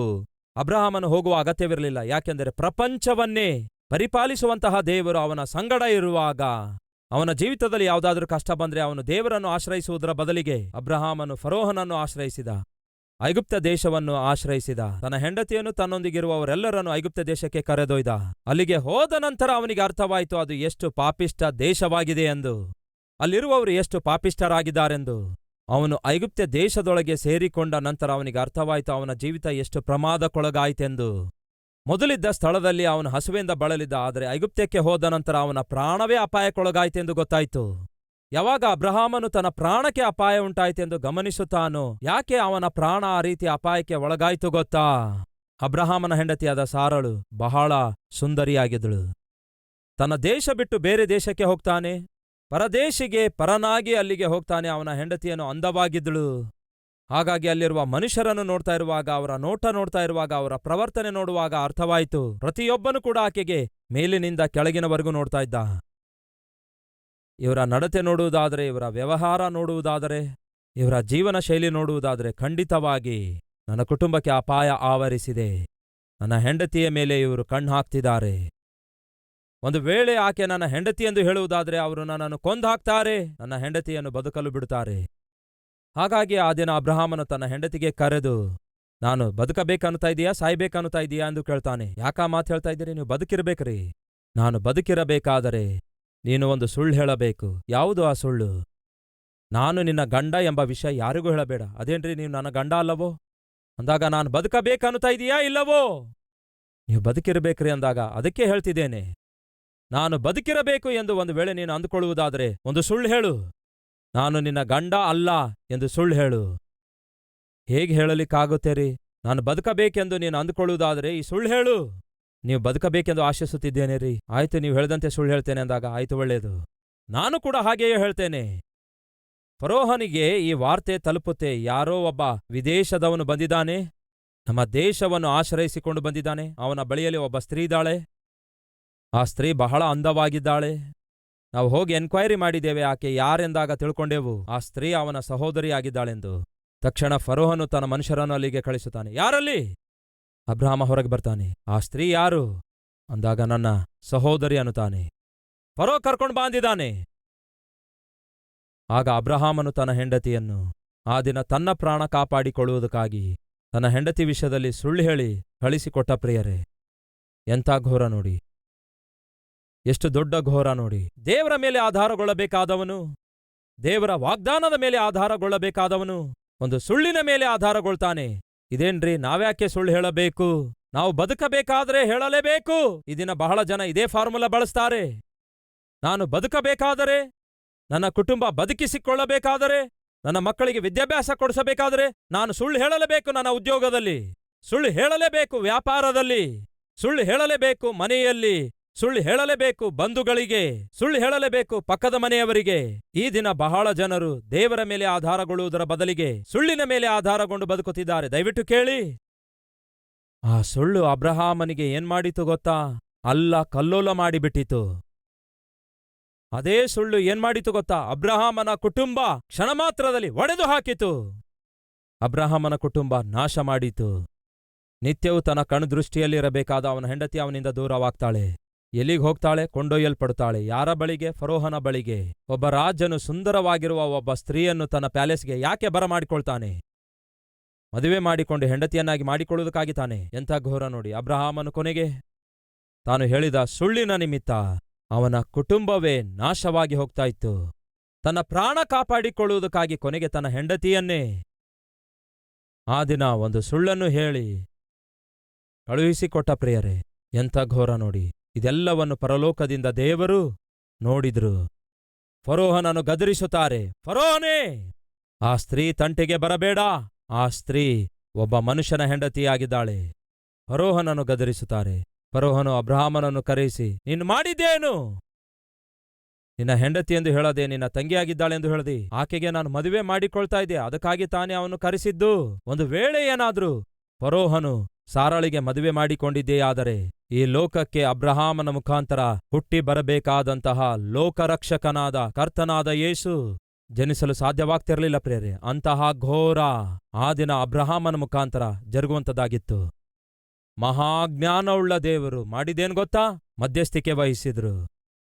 ಅಬ್ರಹಾಮನು ಹೋಗುವ ಅಗತ್ಯವಿರಲಿಲ್ಲ. ಯಾಕೆಂದರೆ ಪ್ರಪಂಚವನ್ನೇ ಪರಿಪಾಲಿಸುವಂತಹ ದೇವರು ಅವನ ಸಂಗಡ ಇರುವಾಗ, ಅವನ ಜೀವಿತದಲ್ಲಿ ಯಾವುದಾದ್ರೂ ಕಷ್ಟ ಬಂದ್ರೆ ಅವನು ದೇವರನ್ನು ಆಶ್ರಯಿಸುವುದರ ಬದಲಿಗೆ ಅಬ್ರಹಾಮನು ಫರೋಹನನ್ನು ಆಶ್ರಯಿಸಿದ, ಐಗುಪ್ತ ದೇಶವನ್ನು ಆಶ್ರಯಿಸಿದ. ತನ್ನ ಹೆಂಡತಿಯನ್ನು ತನ್ನೊಂದಿಗಿರುವವರೆಲ್ಲರನ್ನು ಐಗುಪ್ತ ದೇಶಕ್ಕೆ ಕರೆದೊಯ್ದ. ಅಲ್ಲಿಗೆ ಹೋದ ನಂತರ ಅವನಿಗೆ ಅರ್ಥವಾಯಿತು ಅದು ಎಷ್ಟು ಪಾಪಿಷ್ಟ ದೇಶವಾಗಿದೆ ಎಂದು, ಅಲ್ಲಿರುವವರು ಎಷ್ಟು ಪಾಪಿಷ್ಟರಾಗಿದ್ದಾರೆಂದು. ಅವನು ಐಗುಪ್ತ ದೇಶದೊಳಗೆ ಸೇರಿಕೊಂಡ ನಂತರ ಅವನಿಗೆ ಅರ್ಥವಾಯಿತು ಅವನ ಜೀವಿತ ಎಷ್ಟು ಪ್ರಮಾದಕ್ಕೊಳಗಾಯಿತೆಂದು. ಮೊದಲಿದ್ದ ಸ್ಥಳದಲ್ಲಿ ಅವನು ಹಸುವೆಂದ ಬಳಲಿದ್ದ, ಆದರೆ ಐಗುಪ್ತಕ್ಕೆ ಹೋದ ನಂತರ ಅವನ ಪ್ರಾಣವೇ ಅಪಾಯಕ್ಕೊಳಗಾಯಿತೆಂದು ಗೊತ್ತಾಯಿತು. ಯಾವಾಗ ಅಬ್ರಹಾಮನು ತನ್ನ ಪ್ರಾಣಕ್ಕೆ ಅಪಾಯ ಉಂಟಾಯಿತೆಂದು ಗಮನಿಸುತ್ತಾನೋ, ಯಾಕೆ ಅವನ ಪ್ರಾಣ ಆ ರೀತಿ ಅಪಾಯಕ್ಕೆ ಒಳಗಾಯಿತು ಗೊತ್ತಾ? ಅಬ್ರಹಾಮನ ಹೆಂಡತಿಯಾದ ಸಾರಳು ಬಹಳ ಸುಂದರಿಯಾಗಿದ್ದಳು. ತನ್ನ ದೇಶ ಬಿಟ್ಟು ಬೇರೆ ದೇಶಕ್ಕೆ ಹೋಗ್ತಾನೆ, ಪರದೇಶಿಗೆ ಪರನಾಗಿ ಅಲ್ಲಿಗೆ ಹೋಗ್ತಾನೆ. ಅವನ ಹೆಂಡತಿಯನ್ನು ಅಂದವಾಗಿದ್ದಳು. ಹಾಗಾಗಿ ಅಲ್ಲಿರುವ ಮನುಷ್ಯರನ್ನು ನೋಡ್ತಾ ಇರುವಾಗ, ಅವರ ನೋಟ ನೋಡ್ತಾ ಇರುವಾಗ, ಅವರ ಪ್ರವರ್ತನೆ ನೋಡುವಾಗ ಅರ್ಥವಾಯಿತು, ಪ್ರತಿಯೊಬ್ಬನೂ ಕೂಡ ಆಕೆಗೆ ಮೇಲಿನಿಂದ ಕೆಳಗಿನವರೆಗೂ ನೋಡ್ತಾ ಇದ್ದ. ಇವರ ನಡತೆ ನೋಡುವುದಾದರೆ, ಇವರ ವ್ಯವಹಾರ ನೋಡುವುದಾದರೆ, ಇವರ ಜೀವನ ಶೈಲಿ ನೋಡುವುದಾದರೆ ಖಂಡಿತವಾಗಿ ನನ್ನ ಕುಟುಂಬಕ್ಕೆ ಅಪಾಯ ಆವರಿಸಿದೆ. ನನ್ನ ಹೆಂಡತಿಯ ಮೇಲೆ ಇವರು ಕಣ್ಣು ಹಾಕ್ತಿದ್ದಾರೆ. ಒಂದು ವೇಳೆ ಆಕೆ ನನ್ನ ಹೆಂಡತಿ ಎಂದು ಹೇಳುವುದಾದರೆ ಅವರು ನನ್ನನ್ನು ಕೊಂದು ಹಾಕ್ತಾರೆ, ನನ್ನ ಹೆಂಡತಿಯನ್ನು ಬದುಕಲು ಬಿಡುತ್ತಾರೆ. ಹಾಗಾಗಿ ಆ ದಿನ ಅಬ್ರಹಾಮನು ತನ್ನ ಹೆಂಡತಿಗೆ ಕರೆದು, ನಾನು ಬದುಕಬೇಕನ್ನುತ್ತಾ ಇದೀಯಾ, ಸಾಯ್ಬೇಕನ್ನುತ್ತಾ ಇದೀಯಾ ಎಂದು ಕೇಳ್ತಾನೆ. ಯಾಕಾ ಮಾತು ಹೇಳ್ತಾ ಇದ್ದೀರಿ? ನೀವು ಬದುಕಿರಬೇಕ್ರಿ. ನಾನು ಬದುಕಿರಬೇಕಾದರೆ ನೀನು ಒಂದು ಸುಳ್ಳು ಹೇಳಬೇಕು. ಯಾವುದು ಆ ಸುಳ್ಳು? ನಾನು ನಿನ್ನ ಗಂಡ ಎಂಬ ವಿಷಯ ಯಾರಿಗೂ ಹೇಳಬೇಡ. ಅದೇನ್ರಿ, ನೀವು ನನ್ನ ಗಂಡ ಅಲ್ಲವೋ ಅಂದಾಗ ನಾನು ಬದುಕಬೇಕನ್ನುತ್ತಾ ಇದೀಯಾ ಇಲ್ಲವೋ? ನೀವು ಬದುಕಿರಬೇಕ್ರಿ ಅಂದಾಗ ಅದಕ್ಕೆ ಹೇಳ್ತಿದ್ದೇನೆ. ನಾನು ಬದುಕಿರಬೇಕು ಎಂದು ಒಂದು ವೇಳೆ ನೀನು ಅಂದುಕೊಳ್ಳುವುದಾದರೆ ಒಂದು ಸುಳ್ಳು ಹೇಳು. ನಾನು ನಿನ್ನ ಗಂಡ ಅಲ್ಲ ಎಂದು ಸುಳ್ಳು ಹೇಳು. ಹೇಗೆ ಹೇಳಲಿಕ್ಕಾಗುತ್ತೇರಿ? ನಾನು ಬದುಕಬೇಕೆಂದು ನೀನು ಅಂದುಕೊಳ್ಳುವುದಾದರೆ ಈ ಸುಳ್ಳು ಹೇಳು. ನೀವು ಬದುಕಬೇಕೆಂದು ಆಶಿಸುತ್ತಿದ್ದೇನೆ ರೀ. ಆಯ್ತು, ನೀವು ಹೇಳ್ದಂತೆ ಸುಳ್ಳು ಹೇಳ್ತೇನೆ ಅಂದಾಗ ಆಯ್ತು, ಒಳ್ಳೆಯದು. ನಾನು ಕೂಡ ಹಾಗೆಯೇ ಹೇಳ್ತೇನೆ. ಫರೋಹನಿಗೆ ಈ ವಾರ್ತೆ ತಲುಪುತ್ತೆ. ಯಾರೋ ಒಬ್ಬ ವಿದೇಶದವನು ಬಂದಿದ್ದಾನೆ, ನಮ್ಮ ದೇಶವನ್ನು ಆಶ್ರಯಿಸಿಕೊಂಡು ಬಂದಿದ್ದಾನೆ. ಅವನ ಬಳಿಯಲ್ಲಿ ಒಬ್ಬ ಸ್ತ್ರೀ ಇದ್ದಾಳೆ. ಆ ಸ್ತ್ರೀ ಬಹಳ ಅಂದವಾಗಿದ್ದಾಳೆ. ನಾವು ಹೋಗಿ ಎನ್ಕ್ವೈರಿ ಮಾಡಿದ್ದೇವೆ, ಆಕೆ ಯಾರೆಂದಾಗ ತಿಳ್ಕೊಂಡೆವು ಆ ಸ್ತ್ರೀ ಅವನ ಸಹೋದರಿಯಾಗಿದ್ದಾಳೆಂದು. ತಕ್ಷಣ ಫರೋಹನು ತನ್ನ ಮನುಷ್ಯರನ್ನು ಅಲ್ಲಿಗೆ ಕಳಿಸುತ್ತಾನೆ. ಯಾರಲ್ಲಿ? ಅಬ್ರಹಾಮ ಹೊರಗೆ ಬರ್ತಾನೆ. ಆ ಸ್ತ್ರೀ ಯಾರು ಅಂದಾಗ ನನ್ನ ಸಹೋದರಿ ಅನ್ನುತ್ತಾನೆ. ಫರೋ ಕರ್ಕೊಂಡು ಬಂದಿದ್ದಾನೆ. ಆಗ ಅಬ್ರಹಾಮನು ತನ್ನ ಹೆಂಡತಿಯನ್ನು ಆ ದಿನ ತನ್ನ ಪ್ರಾಣ ಕಾಪಾಡಿಕೊಳ್ಳುವುದಕ್ಕಾಗಿ ತನ್ನ ಹೆಂಡತಿ ವಿಷಯದಲ್ಲಿ ಸುಳ್ಳು ಹೇಳಿ ಕಳಿಸಿಕೊಟ್ಟ. ಪ್ರಿಯರೇ, ಎಂಥ ಘೋರ ನೋಡಿ, ಎಷ್ಟು ದೊಡ್ಡ ಘೋರ ನೋಡಿ. ದೇವರ ಮೇಲೆ ಆಧಾರಗೊಳ್ಳಬೇಕಾದವನು, ದೇವರ ವಾಗ್ದಾನದ ಮೇಲೆ ಆಧಾರಗೊಳ್ಳಬೇಕಾದವನು ಒಂದು ಸುಳ್ಳಿನ ಮೇಲೆ ಆಧಾರಗೊಳ್ತಾನೆ. ಇದೇನ್ರಿ, ನಾವ್ಯಾಕೆ ಸುಳ್ಳು ಹೇಳಬೇಕು? ನಾವು ಬದುಕಬೇಕಾದ್ರೆ ಹೇಳಲೇಬೇಕು. ಈ ದಿನ ಬಹಳ ಜನ ಇದೇ ಫಾರ್ಮುಲಾ ಬಳಸ್ತಾರೆ. ನಾನು ಬದುಕಬೇಕಾದರೆ, ನನ್ನ ಕುಟುಂಬ ಬದುಕಿಸಿಕೊಳ್ಳಬೇಕಾದರೆ, ನನ್ನ ಮಕ್ಕಳಿಗೆ ವಿದ್ಯಾಭ್ಯಾಸ ಕೊಡಿಸಬೇಕಾದರೆ ನಾನು ಸುಳ್ಳು ಹೇಳಲೇಬೇಕು. ನನ್ನ ಉದ್ಯೋಗದಲ್ಲಿ ಸುಳ್ಳು ಹೇಳಲೇಬೇಕು, ವ್ಯಾಪಾರದಲ್ಲಿ ಸುಳ್ಳು ಹೇಳಲೇಬೇಕು ಮನೆಯಲ್ಲಿ, ಸುಳ್ಳು ಹೇಳಲೇಬೇಕು ಬಂಧುಗಳಿಗೆ, ಸುಳ್ಳು ಹೇಳಲೇಬೇಕು ಪಕ್ಕದ ಮನೆಯವರಿಗೆ. ಈ ದಿನ ಬಹಳ ಜನರು ದೇವರ ಮೇಲೆ ಆಧಾರಗೊಳ್ಳುವುದರ ಬದಲಿಗೆ ಸುಳ್ಳಿನ ಮೇಲೆ ಆಧಾರಗೊಂಡು ಬದುಕುತ್ತಿದ್ದಾರೆ. ದಯವಿಟ್ಟು ಕೇಳಿ, ಆ ಸುಳ್ಳು ಅಬ್ರಹಾಮನಿಗೆ ಏನ್ ಮಾಡಿತು ಗೊತ್ತಾ? ಅಲ್ಲ ಕಲ್ಲೋಲ ಮಾಡಿಬಿಟ್ಟಿತು. ಅದೇ ಸುಳ್ಳು ಏನ್ ಮಾಡಿತು ಗೊತ್ತಾ? ಅಬ್ರಹಾಮನ ಕುಟುಂಬ ಕ್ಷಣ ಮಾತ್ರದಲ್ಲಿ ಒಡೆದು ಹಾಕಿತು. ಅಬ್ರಹಾಮನ ಕುಟುಂಬ ನಾಶ ಮಾಡಿತು. ನಿತ್ಯವೂ ತನ್ನ ಕಣ್ದೃಷ್ಟಿಯಲ್ಲಿರಬೇಕಾದ ಅವನ ಹೆಂಡತಿ ಅವನಿಂದ ದೂರವಾಗ್ತಾಳೆ. ಎಲ್ಲಿಗೆ ಹೋಗ್ತಾಳೆ? ಕೊಂಡೊಯ್ಯಲ್ಪಡುತ್ತಾಳೆ. ಯಾರ ಬಳಿಗೆ? ಫರೋಹನ ಬಳಿಗೆ. ಒಬ್ಬ ರಾಜನು ಸುಂದರವಾಗಿರುವ ಒಬ್ಬ ಸ್ತ್ರೀಯನ್ನು ತನ್ನ ಪ್ಯಾಲೇಸ್ಗೆ ಯಾಕೆ ಬರಮಾಡಿಕೊಳ್ತಾನೆ? ಮದುವೆ ಮಾಡಿಕೊಂಡು ಹೆಂಡತಿಯನ್ನಾಗಿ ಮಾಡಿಕೊಳ್ಳುವುದಕ್ಕಾಗಿ ತಾನೆ. ಎಂಥ ಘೋರ ನೋಡಿ! ಅಬ್ರಹಾಮನು ಕೊನೆಗೆ ತಾನು ಹೇಳಿದ ಸುಳ್ಳಿನ ನಿಮಿತ್ತ ಅವನ ಕುಟುಂಬವೇ ನಾಶವಾಗಿ ಹೋಗ್ತಾ ಇತ್ತು. ತನ್ನ ಪ್ರಾಣ ಕಾಪಾಡಿಕೊಳ್ಳುವುದಕ್ಕಾಗಿ ಕೊನೆಗೆ ತನ್ನ ಹೆಂಡತಿಯನ್ನೇ ಆ ದಿನ ಒಂದು ಸುಳ್ಳನ್ನು ಹೇಳಿ ಕಳುಹಿಸಿಕೊಟ್ಟ. ಪ್ರಿಯರೇ, ಎಂಥ ಘೋರ ನೋಡಿ! ಇದೆಲ್ಲವನ್ನು ಪರಲೋಕದಿಂದ ದೇವರು ನೋಡಿದ್ರು. ಫರೋಹನನ್ನು ಗದರಿಸುತ್ತಾರೆ, ಫರೋಹನೇ, ಆ ಸ್ತ್ರೀ ತಂಟೆಗೆ ಬರಬೇಡ. ಆ ಸ್ತ್ರೀ ಒಬ್ಬ ಮನುಷ್ಯನ ಹೆಂಡತಿಯಾಗಿದ್ದಾಳೆ. ಫರೋಹನನ್ನು ಗದರಿಸುತ್ತಾರೆ. ಫರೋಹನು ಅಬ್ರಹಾಮನನ್ನು ಕರೆಯಿಸಿ, ನೀನು ಮಾಡಿದ್ದೇನು? ನಿನ್ನ ಹೆಂಡತಿ ಎಂದು ಹೇಳದೆ ನಿನ್ನ ತಂಗಿಯಾಗಿದ್ದಾಳೆಂದು ಹೇಳದಿ ಆಕೆಗೆ ನಾನು ಮದುವೆ ಮಾಡಿಕೊಳ್ತಾ ಇದ್ದೆ, ಅದಕ್ಕಾಗಿ ತಾನೇ ಅವನು ಕರೆಸಿದ್ದು. ಒಂದು ವೇಳೆ ಏನಾದ್ರೂ ಫರೋಹನು ಸಾರಳಿಗೆ ಮದುವೆ ಮಾಡಿಕೊಂಡಿದ್ದೆಯಾದರೆ ಈ ಲೋಕಕ್ಕೆ ಅಬ್ರಹಾಮನ ಮುಖಾಂತರ ಹುಟ್ಟಿ ಬರಬೇಕಾದಂತಹ ಲೋಕರಕ್ಷಕನಾದ ಕರ್ತನಾದ ಯೇಸು ಜನಿಸಲು ಸಾಧ್ಯವಾಗ್ತಿರಲಿಲ್ಲ. ಪ್ರೇರೆ, ಅಂತಹ ಘೋರ ಆ ದಿನ ಅಬ್ರಹಾಮನ ಮುಖಾಂತರ ಜರುಗುವಂತದ್ದಾಗಿತ್ತು. ಮಹಾಜ್ಞಾನವುಳ್ಳ ದೇವರು ಮಾಡಿದೇನು ಗೊತ್ತಾ? ಮಧ್ಯಸ್ಥಿಕೆ ವಹಿಸಿದ್ರು.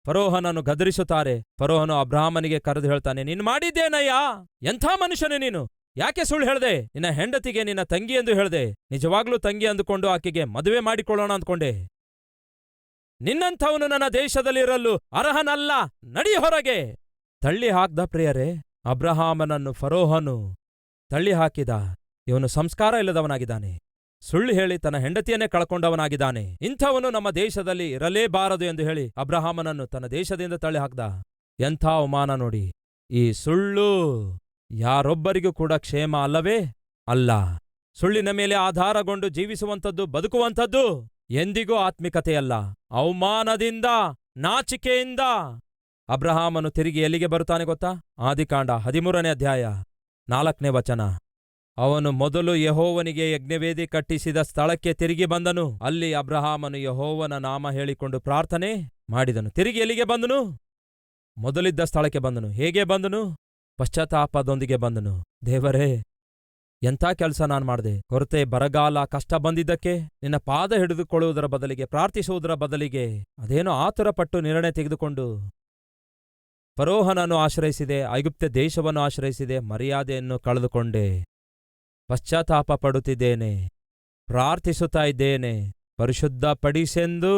ಫರೋಹನನ್ನು ಗದರಿಸುತ್ತಾರೆ. ಫರೋಹನು ಅಬ್ರಹಾಮನಿಗೆ ಕರೆದು ಹೇಳ್ತಾನೆ, ನೀನು ಮಾಡಿದ್ದೇನಯ್ಯ? ಎಂಥ ಮನುಷ್ಯನೇ ನೀನು! ಯಾಕೆ ಸುಳ್ಳು ಹೇಳ್ದೆ? ನಿನ್ನ ಹೆಂಡತಿಗೆ ನಿನ್ನ ತಂಗಿ ಎಂದು ಹೇಳ್ದೆ. ನಿಜವಾಗ್ಲೂ ತಂಗಿ ಅಂದುಕೊಂಡು ಆಕೆಗೆ ಮದುವೆ ಮಾಡಿಕೊಳ್ಳೋಣ ಅಂದ್ಕೊಂಡೆ. ನಿನ್ನಂಥವನು ನನ್ನ ದೇಶದಲ್ಲಿರಲು ಅರ್ಹನಲ್ಲ, ನಡಿ ಹೊರಗೆ. ತಳ್ಳಿ ಹಾಕ್ದ. ಪ್ರಿಯರೇ, ಅಬ್ರಹಾಮನನ್ನು ಫರೋಹನು ತಳ್ಳಿ ಹಾಕಿದ. ಇವನು ಸಂಸ್ಕಾರ ಇಲ್ಲದವನಾಗಿದ್ದಾನೆ. ಸುಳ್ಳು ಹೇಳಿ ತನ್ನ ಹೆಂಡತಿಯನ್ನೇ ಕಳ್ಕೊಂಡವನಾಗಿದ್ದಾನೆ. ಇಂಥವನು ನಮ್ಮ ದೇಶದಲ್ಲಿ ಇರಲೇಬಾರದು ಎಂದು ಹೇಳಿ ಅಬ್ರಹಾಮನನ್ನು ತನ್ನ ದೇಶದಿಂದ ತಳ್ಳಿ ಹಾಕ್ದ. ಎಂಥ ಅವಮಾನ ನೋಡಿ! ಈ ಸುಳ್ಳು ಯಾರೊಬ್ಬರಿಗೂ ಕೂಡ ಕ್ಷೇಮ ಅಲ್ಲವೇ ಅಲ್ಲ. ಸುಳ್ಳಿನ ಮೇಲೆ ಆಧಾರಗೊಂಡು ಜೀವಿಸುವಂಥದ್ದು, ಬದುಕುವಂಥದ್ದು ಎಂದಿಗೂ ಆತ್ಮಿಕತೆಯಲ್ಲ. ಅವಮಾನದಿಂದ, ನಾಚಿಕೆಯಿಂದ ಅಬ್ರಹಾಮನು ತಿರುಗಿ ಎಲ್ಲಿಗೆ ಬರುತ್ತಾನೆ ಗೊತ್ತಾ? ಆದಿಕಾಂಡ 13ನೇ ಅಧ್ಯಾಯ 4ನೇ ವಚನ. ಅವನು ಮೊದಲು ಯೆಹೋವನಿಗೆ ಯಜ್ಞವೇದಿ ಕಟ್ಟಿಸಿದ ಸ್ಥಳಕ್ಕೆ ತಿರುಗಿ ಬಂದನು. ಅಲ್ಲಿ ಅಬ್ರಹಾಮನು ಯೆಹೋವನ ನಾಮ ಹೇಳಿಕೊಂಡು ಪ್ರಾರ್ಥನೆ ಮಾಡಿದನು. ತಿರುಗಿ ಎಲ್ಲಿಗೆ ಬಂದನು? ಮೊದಲಿದ್ದ ಸ್ಥಳಕ್ಕೆ ಬಂದನು. ಹೇಗೆ ಬಂದನು? ಪಶ್ಚಾತ್ತಾಪದೊಂದಿಗೆ ಬಂದನು. ದೇವರೇ, ಎಂಥ ಕೆಲಸ ನಾನು ಮಾಡಿದೆ. ಕೊರತೆ, ಬರಗಾಲ, ಕಷ್ಟ ಬಂದಿದ್ದಕ್ಕೆ ನಿನ್ನ ಪಾದ ಹಿಡಿದುಕೊಳ್ಳುವುದರ ಬದಲಿಗೆ, ಪ್ರಾರ್ಥಿಸುವುದರ ಬದಲಿಗೆ ಅದೇನೋ ಆತುರಪಟ್ಟು ನಿರ್ಣಯ ತೆಗೆದುಕೊಂಡು ಫರೋಹನನ್ನು ಆಶ್ರಯಿಸಿದೆ, ಐಗುಪ್ತ ದೇಶವನ್ನು ಆಶ್ರಯಿಸಿದೆ, ಮರ್ಯಾದೆಯನ್ನು ಕಳೆದುಕೊಂಡೆ. ಪಶ್ಚಾತ್ತಾಪ ಪಡುತ್ತಿದ್ದೇನೆ, ಪ್ರಾರ್ಥಿಸುತ್ತಾ ಇದ್ದೇನೆ, ಪರಿಶುದ್ಧಪಡಿಸೆಂದು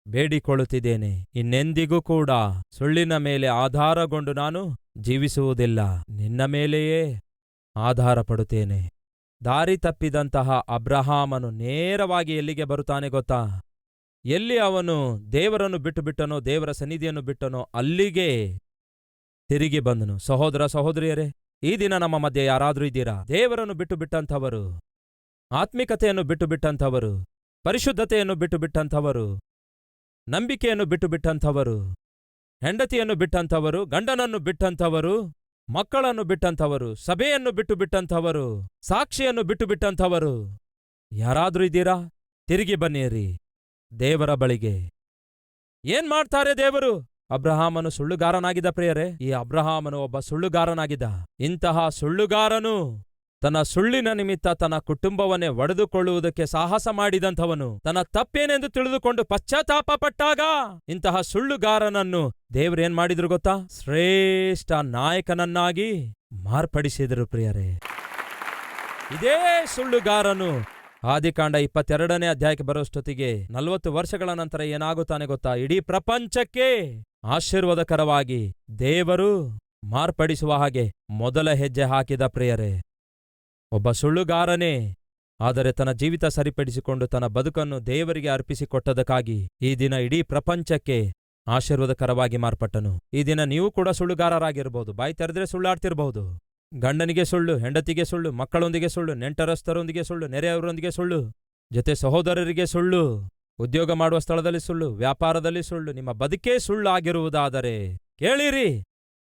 ಬೇಡಿಕೊಳ್ಳುತ್ತಿದ್ದೇನೆ. ಇನ್ನೆಂದಿಗೂ ಕೂಡ ಸುಳ್ಳಿನ ಮೇಲೆ ಆಧಾರಗೊಂಡು ನಾನು ಜೀವಿಸುವುದಿಲ್ಲ. ನಿನ್ನ ಮೇಲೆಯೇ ಆಧಾರ ಪಡುತ್ತೇನೆ. ದಾರಿ ತಪ್ಪಿದಂತಹ ಅಬ್ರಹಾಮನು ನೇರವಾಗಿ ಎಲ್ಲಿಗೆ ಬರುತ್ತಾನೆ ಗೊತ್ತಾ? ಎಲ್ಲಿ ಅವನು ದೇವರನ್ನು ಬಿಟ್ಟನೋ, ದೇವರ ಸನ್ನಿಧಿಯನ್ನು ಬಿಟ್ಟನೋ ಅಲ್ಲಿಗೆ ತಿರುಗಿ ಬಂದನು. ಸಹೋದರ ಸಹೋದರಿಯರೇ, ಈ ದಿನ ನಮ್ಮ ಮಧ್ಯೆ ಯಾರಾದ್ರೂ ಇದ್ದೀರಾ? ದೇವರನ್ನು ಬಿಟ್ಟಂಥವರು, ಆತ್ಮಿಕತೆಯನ್ನು ಬಿಟ್ಟಂಥವರು, ಪರಿಶುದ್ಧತೆಯನ್ನು ಬಿಟ್ಟಂಥವರು, ನಂಬಿಕೆಯನ್ನು ಬಿಟ್ಟಂಥವರು, ಹೆಂಡತಿಯನ್ನು ಬಿಟ್ಟಂಥವರು, ಗಂಡನನ್ನು ಬಿಟ್ಟಂಥವರು, ಮಕ್ಕಳನ್ನು ಬಿಟ್ಟಂಥವರು, ಸಭೆಯನ್ನು ಬಿಟ್ಟಂಥವರು, ಸಾಕ್ಷಿಯನ್ನು ಬಿಟ್ಟಂಥವರು ಯಾರಾದ್ರೂ ಇದ್ದೀರಾ? ತಿರುಗಿ ಬನ್ನಿರಿ ದೇವರ ಬಳಿಗೆ. ಏನ್ ಮಾಡ್ತಾರೆ ದೇವರು? ಅಬ್ರಹಾಮನು ಸುಳ್ಳುಗಾರನಾಗಿದ್ದ. ಪ್ರಿಯರೇ, ಈ ಅಬ್ರಹಾಮನು ಒಬ್ಬ ಸುಳ್ಳುಗಾರನಾಗಿದ್ದ. ಇಂತಹ ಸುಳ್ಳುಗಾರನು ತನ್ನ ಸುಳ್ಳಿನ ನಿಮಿತ್ತ ತನ್ನ ಕುಟುಂಬವನ್ನೇ ಒಡೆದುಕೊಳ್ಳುವುದಕ್ಕೆ ಸಾಹಸ ಮಾಡಿದಂಥವನು ತನ್ನ ತಪ್ಪೇನೆಂದು ತಿಳಿದುಕೊಂಡು ಪಶ್ಚಾತ್ತಾಪ ಪಟ್ಟಾಗ ಇಂತಹ ಸುಳ್ಳುಗಾರನನ್ನು ದೇವರೇನ್ ಮಾಡಿದ್ರು ಗೊತ್ತಾ? ಶ್ರೇಷ್ಠ ನಾಯಕನನ್ನಾಗಿ ಮಾರ್ಪಡಿಸಿದರು. ಪ್ರಿಯರೇ, ಇದೇ ಸುಳ್ಳುಗಾರನು ಆದಿಕಾಂಡ 22ನೇ ಅಧ್ಯಾಯಕ್ಕೆ ಬರೋಷ್ಟೊತ್ತಿಗೆ 40 ವರ್ಷಗಳ ನಂತರ ಏನಾಗುತ್ತಾನೆ ಗೊತ್ತಾ? ಇಡೀ ಪ್ರಪಂಚಕ್ಕೆ ಆಶೀರ್ವಾದಕರವಾಗಿ ದೇವರು ಮಾರ್ಪಡಿಸುವ ಹಾಗೆ ಮೊದಲ ಹೆಜ್ಜೆ ಹಾಕಿದ. ಪ್ರಿಯರೇ, ಒಬ್ಬ ಸುಳ್ಳುಗಾರನೇ, ಆದರೆ ತನ್ನ ಜೀವಿತ ಸರಿಪಡಿಸಿಕೊಂಡು ತನ್ನ ಬದುಕನ್ನು ದೇವರಿಗೆ ಅರ್ಪಿಸಿಕೊಟ್ಟದಕ್ಕಾಗಿ ಈ ದಿನ ಇಡೀ ಪ್ರಪಂಚಕ್ಕೆ ಆಶೀರ್ವಾದಕರವಾಗಿ ಮಾರ್ಪಟ್ಟನು. ಈ ದಿನ ನೀವು ಕೂಡ ಸುಳ್ಳುಗಾರರಾಗಿರ್ಬೋದು. ಬಾಯಿ ತೆರೆದ್ರೆ ಸುಳ್ಳಾಡ್ತಿರ್ಬಹುದು. ಗಂಡನಿಗೆ ಸುಳ್ಳು, ಹೆಂಡತಿಗೆ ಸುಳ್ಳು, ಮಕ್ಕಳೊಂದಿಗೆ ಸುಳ್ಳು, ನೆಂಟರಸ್ಥರೊಂದಿಗೆ ಸುಳ್ಳು, ನೆರೆಯವರೊಂದಿಗೆ ಸುಳ್ಳು, ಜೊತೆ ಸಹೋದರರಿಗೆ ಸುಳ್ಳು, ಉದ್ಯೋಗ ಮಾಡುವ ಸ್ಥಳದಲ್ಲಿ ಸುಳ್ಳು, ವ್ಯಾಪಾರದಲ್ಲಿ ಸುಳ್ಳು, ನಿಮ್ಮ ಬದುಕೇ ಸುಳ್ಳಾಗಿರುವುದಾದರೆ ಕೇಳಿರಿ,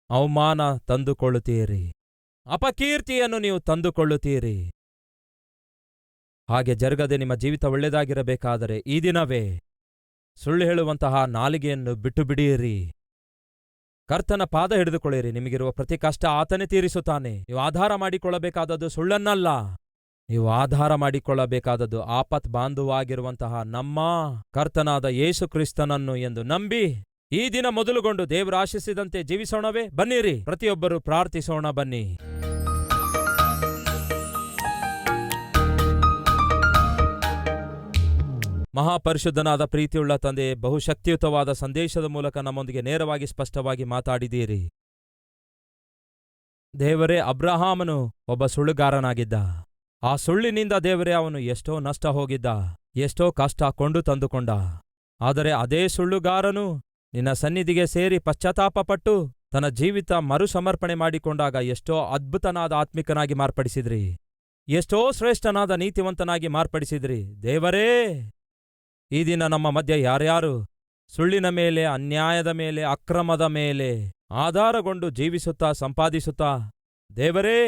ಅವಮಾನ ತಂದುಕೊಳ್ಳುತ್ತೀರಿ, ಅಪಕೀರ್ತಿಯನ್ನು ನೀವು ತಂದುಕೊಳ್ಳುತ್ತೀರಿ. ಹಾಗೆ ಜರುಗದೆ ನಿಮ್ಮ ಜೀವಿತ ಒಳ್ಳೆಯದಾಗಿರಬೇಕಾದರೆ ಈ ದಿನವೇ ಸುಳ್ಳು ಹೇಳುವಂತಹ ನಾಲಿಗೆಯನ್ನು ಬಿಟ್ಟು ಬಿಡಿಯಿರಿ. ಕರ್ತನ ಪಾದ ಹಿಡಿದುಕೊಳ್ಳಿರಿ. ನಿಮಗಿರುವ ಪ್ರತಿ ಕಷ್ಟ ಆತನೇ ತೀರಿಸುತ್ತಾನೆ. ನೀವು ಆಧಾರ ಮಾಡಿಕೊಳ್ಳಬೇಕಾದದ್ದು ಸುಳ್ಳನ್ನಲ್ಲ, ನೀವು ಆಧಾರ ಮಾಡಿಕೊಳ್ಳಬೇಕಾದದ್ದು ಆಪತ್ ಬಾಂಧುವಾಗಿರುವಂತಹ ನಮ್ಮ ಕರ್ತನಾದ ಯೇಸು ಕ್ರಿಸ್ತನನ್ನು ಎಂದು ನಂಬಿ ಈ ದಿನ ಮೊದಲುಗೊಂಡು ದೇವರು ಆಶಿಸಿದಂತೆ ಜೀವಿಸೋಣವೇ? ಬನ್ನಿರಿ, ಪ್ರತಿಯೊಬ್ಬರು ಪ್ರಾರ್ಥಿಸೋಣ. ಬನ್ನಿ. ಮಹಾಪರಿಶುದ್ಧನಾದ ಪ್ರೀತಿಯುಳ್ಳ ತಂದೆ, ಬಹುಶಕ್ತಿಯುತವಾದ ಸಂದೇಶದ ಮೂಲಕ ನಮ್ಮೊಂದಿಗೆ ನೇರವಾಗಿ ಸ್ಪಷ್ಟವಾಗಿ ಮಾತಾಡಿದ್ದೀರಿ. ದೇವರೇ, ಅಬ್ರಹಾಮನು ಒಬ್ಬ ಸುಳ್ಳುಗಾರನಾಗಿದ್ದ. ಆ ಸುಳ್ಳಿನಿಂದ ದೇವರೇ ಅವನು ಎಷ್ಟೋ ನಷ್ಟ ಹೋಗಿದ್ದ, ಎಷ್ಟೋ ಕಷ್ಟ ಕೊಂಡು ತಂದುಕೊಂಡ. ಆದರೆ ಅದೇ ಸುಳ್ಳುಗಾರನು ನಿನ್ನ ಸನ್ನಿಧಿಗೆ ಸೇರಿ ಪಶ್ಚಾತ್ತಾಪಪಟ್ಟು ತನ್ನ ಜೀವಿತ ಮರುಸಮರ್ಪಣೆ ಮಾಡಿಕೊಂಡಾಗ ಎಷ್ಟೋ ಅದ್ಭುತನಾದ ಆತ್ಮಿಕನಾಗಿ ಮಾರ್ಪಡಿಸಿದ್ರಿ, ಎಷ್ಟೋ ಶ್ರೇಷ್ಠನಾದ ನೀತಿವಂತನಾಗಿ ಮಾರ್ಪಡಿಸಿದ್ರಿ. ದೇವರೇ, ಈ ದಿನ ನಮ್ಮ ಮಧ್ಯೆ ಯಾರ್ಯಾರು ಸುಳ್ಳಿನ ಮೇಲೆ, ಅನ್ಯಾಯದ ಮೇಲೆ, ಅಕ್ರಮದ ಮೇಲೆ ಆಧಾರಗೊಂಡು ಜೀವಿಸುತ್ತಾ ಸಂಪಾದಿಸುತ್ತಾ ದೇವರೇ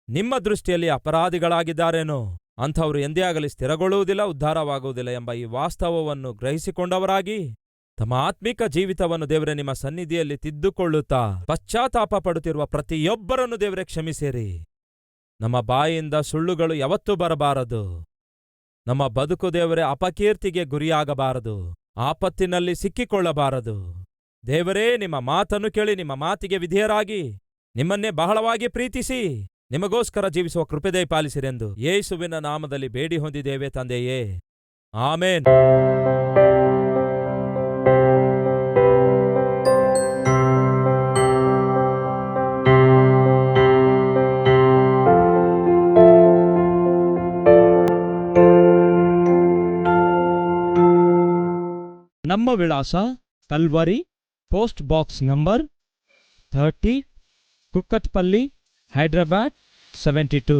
ನಿಮ್ಮ ದೃಷ್ಟಿಯಲ್ಲಿ ಅಪರಾಧಿಗಳಾಗಿದ್ದಾರೇನೋ, ಅಂಥವರು ಎಂದೇ ಆಗಲಿ ಸ್ಥಿರಗೊಳ್ಳುವುದಿಲ್ಲ, ಉದ್ಧಾರವಾಗುವುದಿಲ್ಲ ಎಂಬ ಈ ವಾಸ್ತವವನ್ನು ಗ್ರಹಿಸಿಕೊಂಡವರಾಗಿ ತಮ್ಮ ಆತ್ಮಿಕ ಜೀವಿತವನ್ನು ದೇವರೇ ನಿಮ್ಮ ಸನ್ನಿಧಿಯಲ್ಲಿ ತಿದ್ದುಕೊಳ್ಳುತ್ತಾ ಪಶ್ಚಾತ್ತಾಪ ಪಡುತ್ತಿರುವ ಪ್ರತಿಯೊಬ್ಬರನ್ನು ದೇವರೇ ಕ್ಷಮಿಸಿರಿ. ನಮ್ಮ ಬಾಯಿಯಿಂದ ಸುಳ್ಳುಗಳು ಯಾವತ್ತೂ ಬರಬಾರದು. ನಮ್ಮ ಬದುಕು ದೇವರೇ ಅಪಕೀರ್ತಿಗೆ ಗುರಿಯಾಗಬಾರದು, ಆಪತ್ತಿನಲ್ಲಿ ಸಿಕ್ಕಿಕೊಳ್ಳಬಾರದು. ದೇವರೇ, ನಿಮ್ಮ ಮಾತನ್ನು ಕೇಳಿ ನಿಮ್ಮ ಮಾತಿಗೆ ವಿಧೇಯರಾಗಿ ನಿಮ್ಮನ್ನೇ ಬಹಳವಾಗಿ ಪ್ರೀತಿಸಿ ನಿಮಗೋಸ್ಕರ ಜೀವಿಸುವ ಕೃಪೆ ದಯಪಾಲಿಸಿರೆಂದು ಯೇಸುವಿನ ನಾಮದಲ್ಲಿ ಬೇಡಿ ಹೊಂದಿದ್ದೇವೆ ತಂದೆಯೇ, ಆಮೇನ್. ನಮ್ಮ ವಿಳಾಸ Calvary, post box number 30, Kukatpally, Hyderabad 72.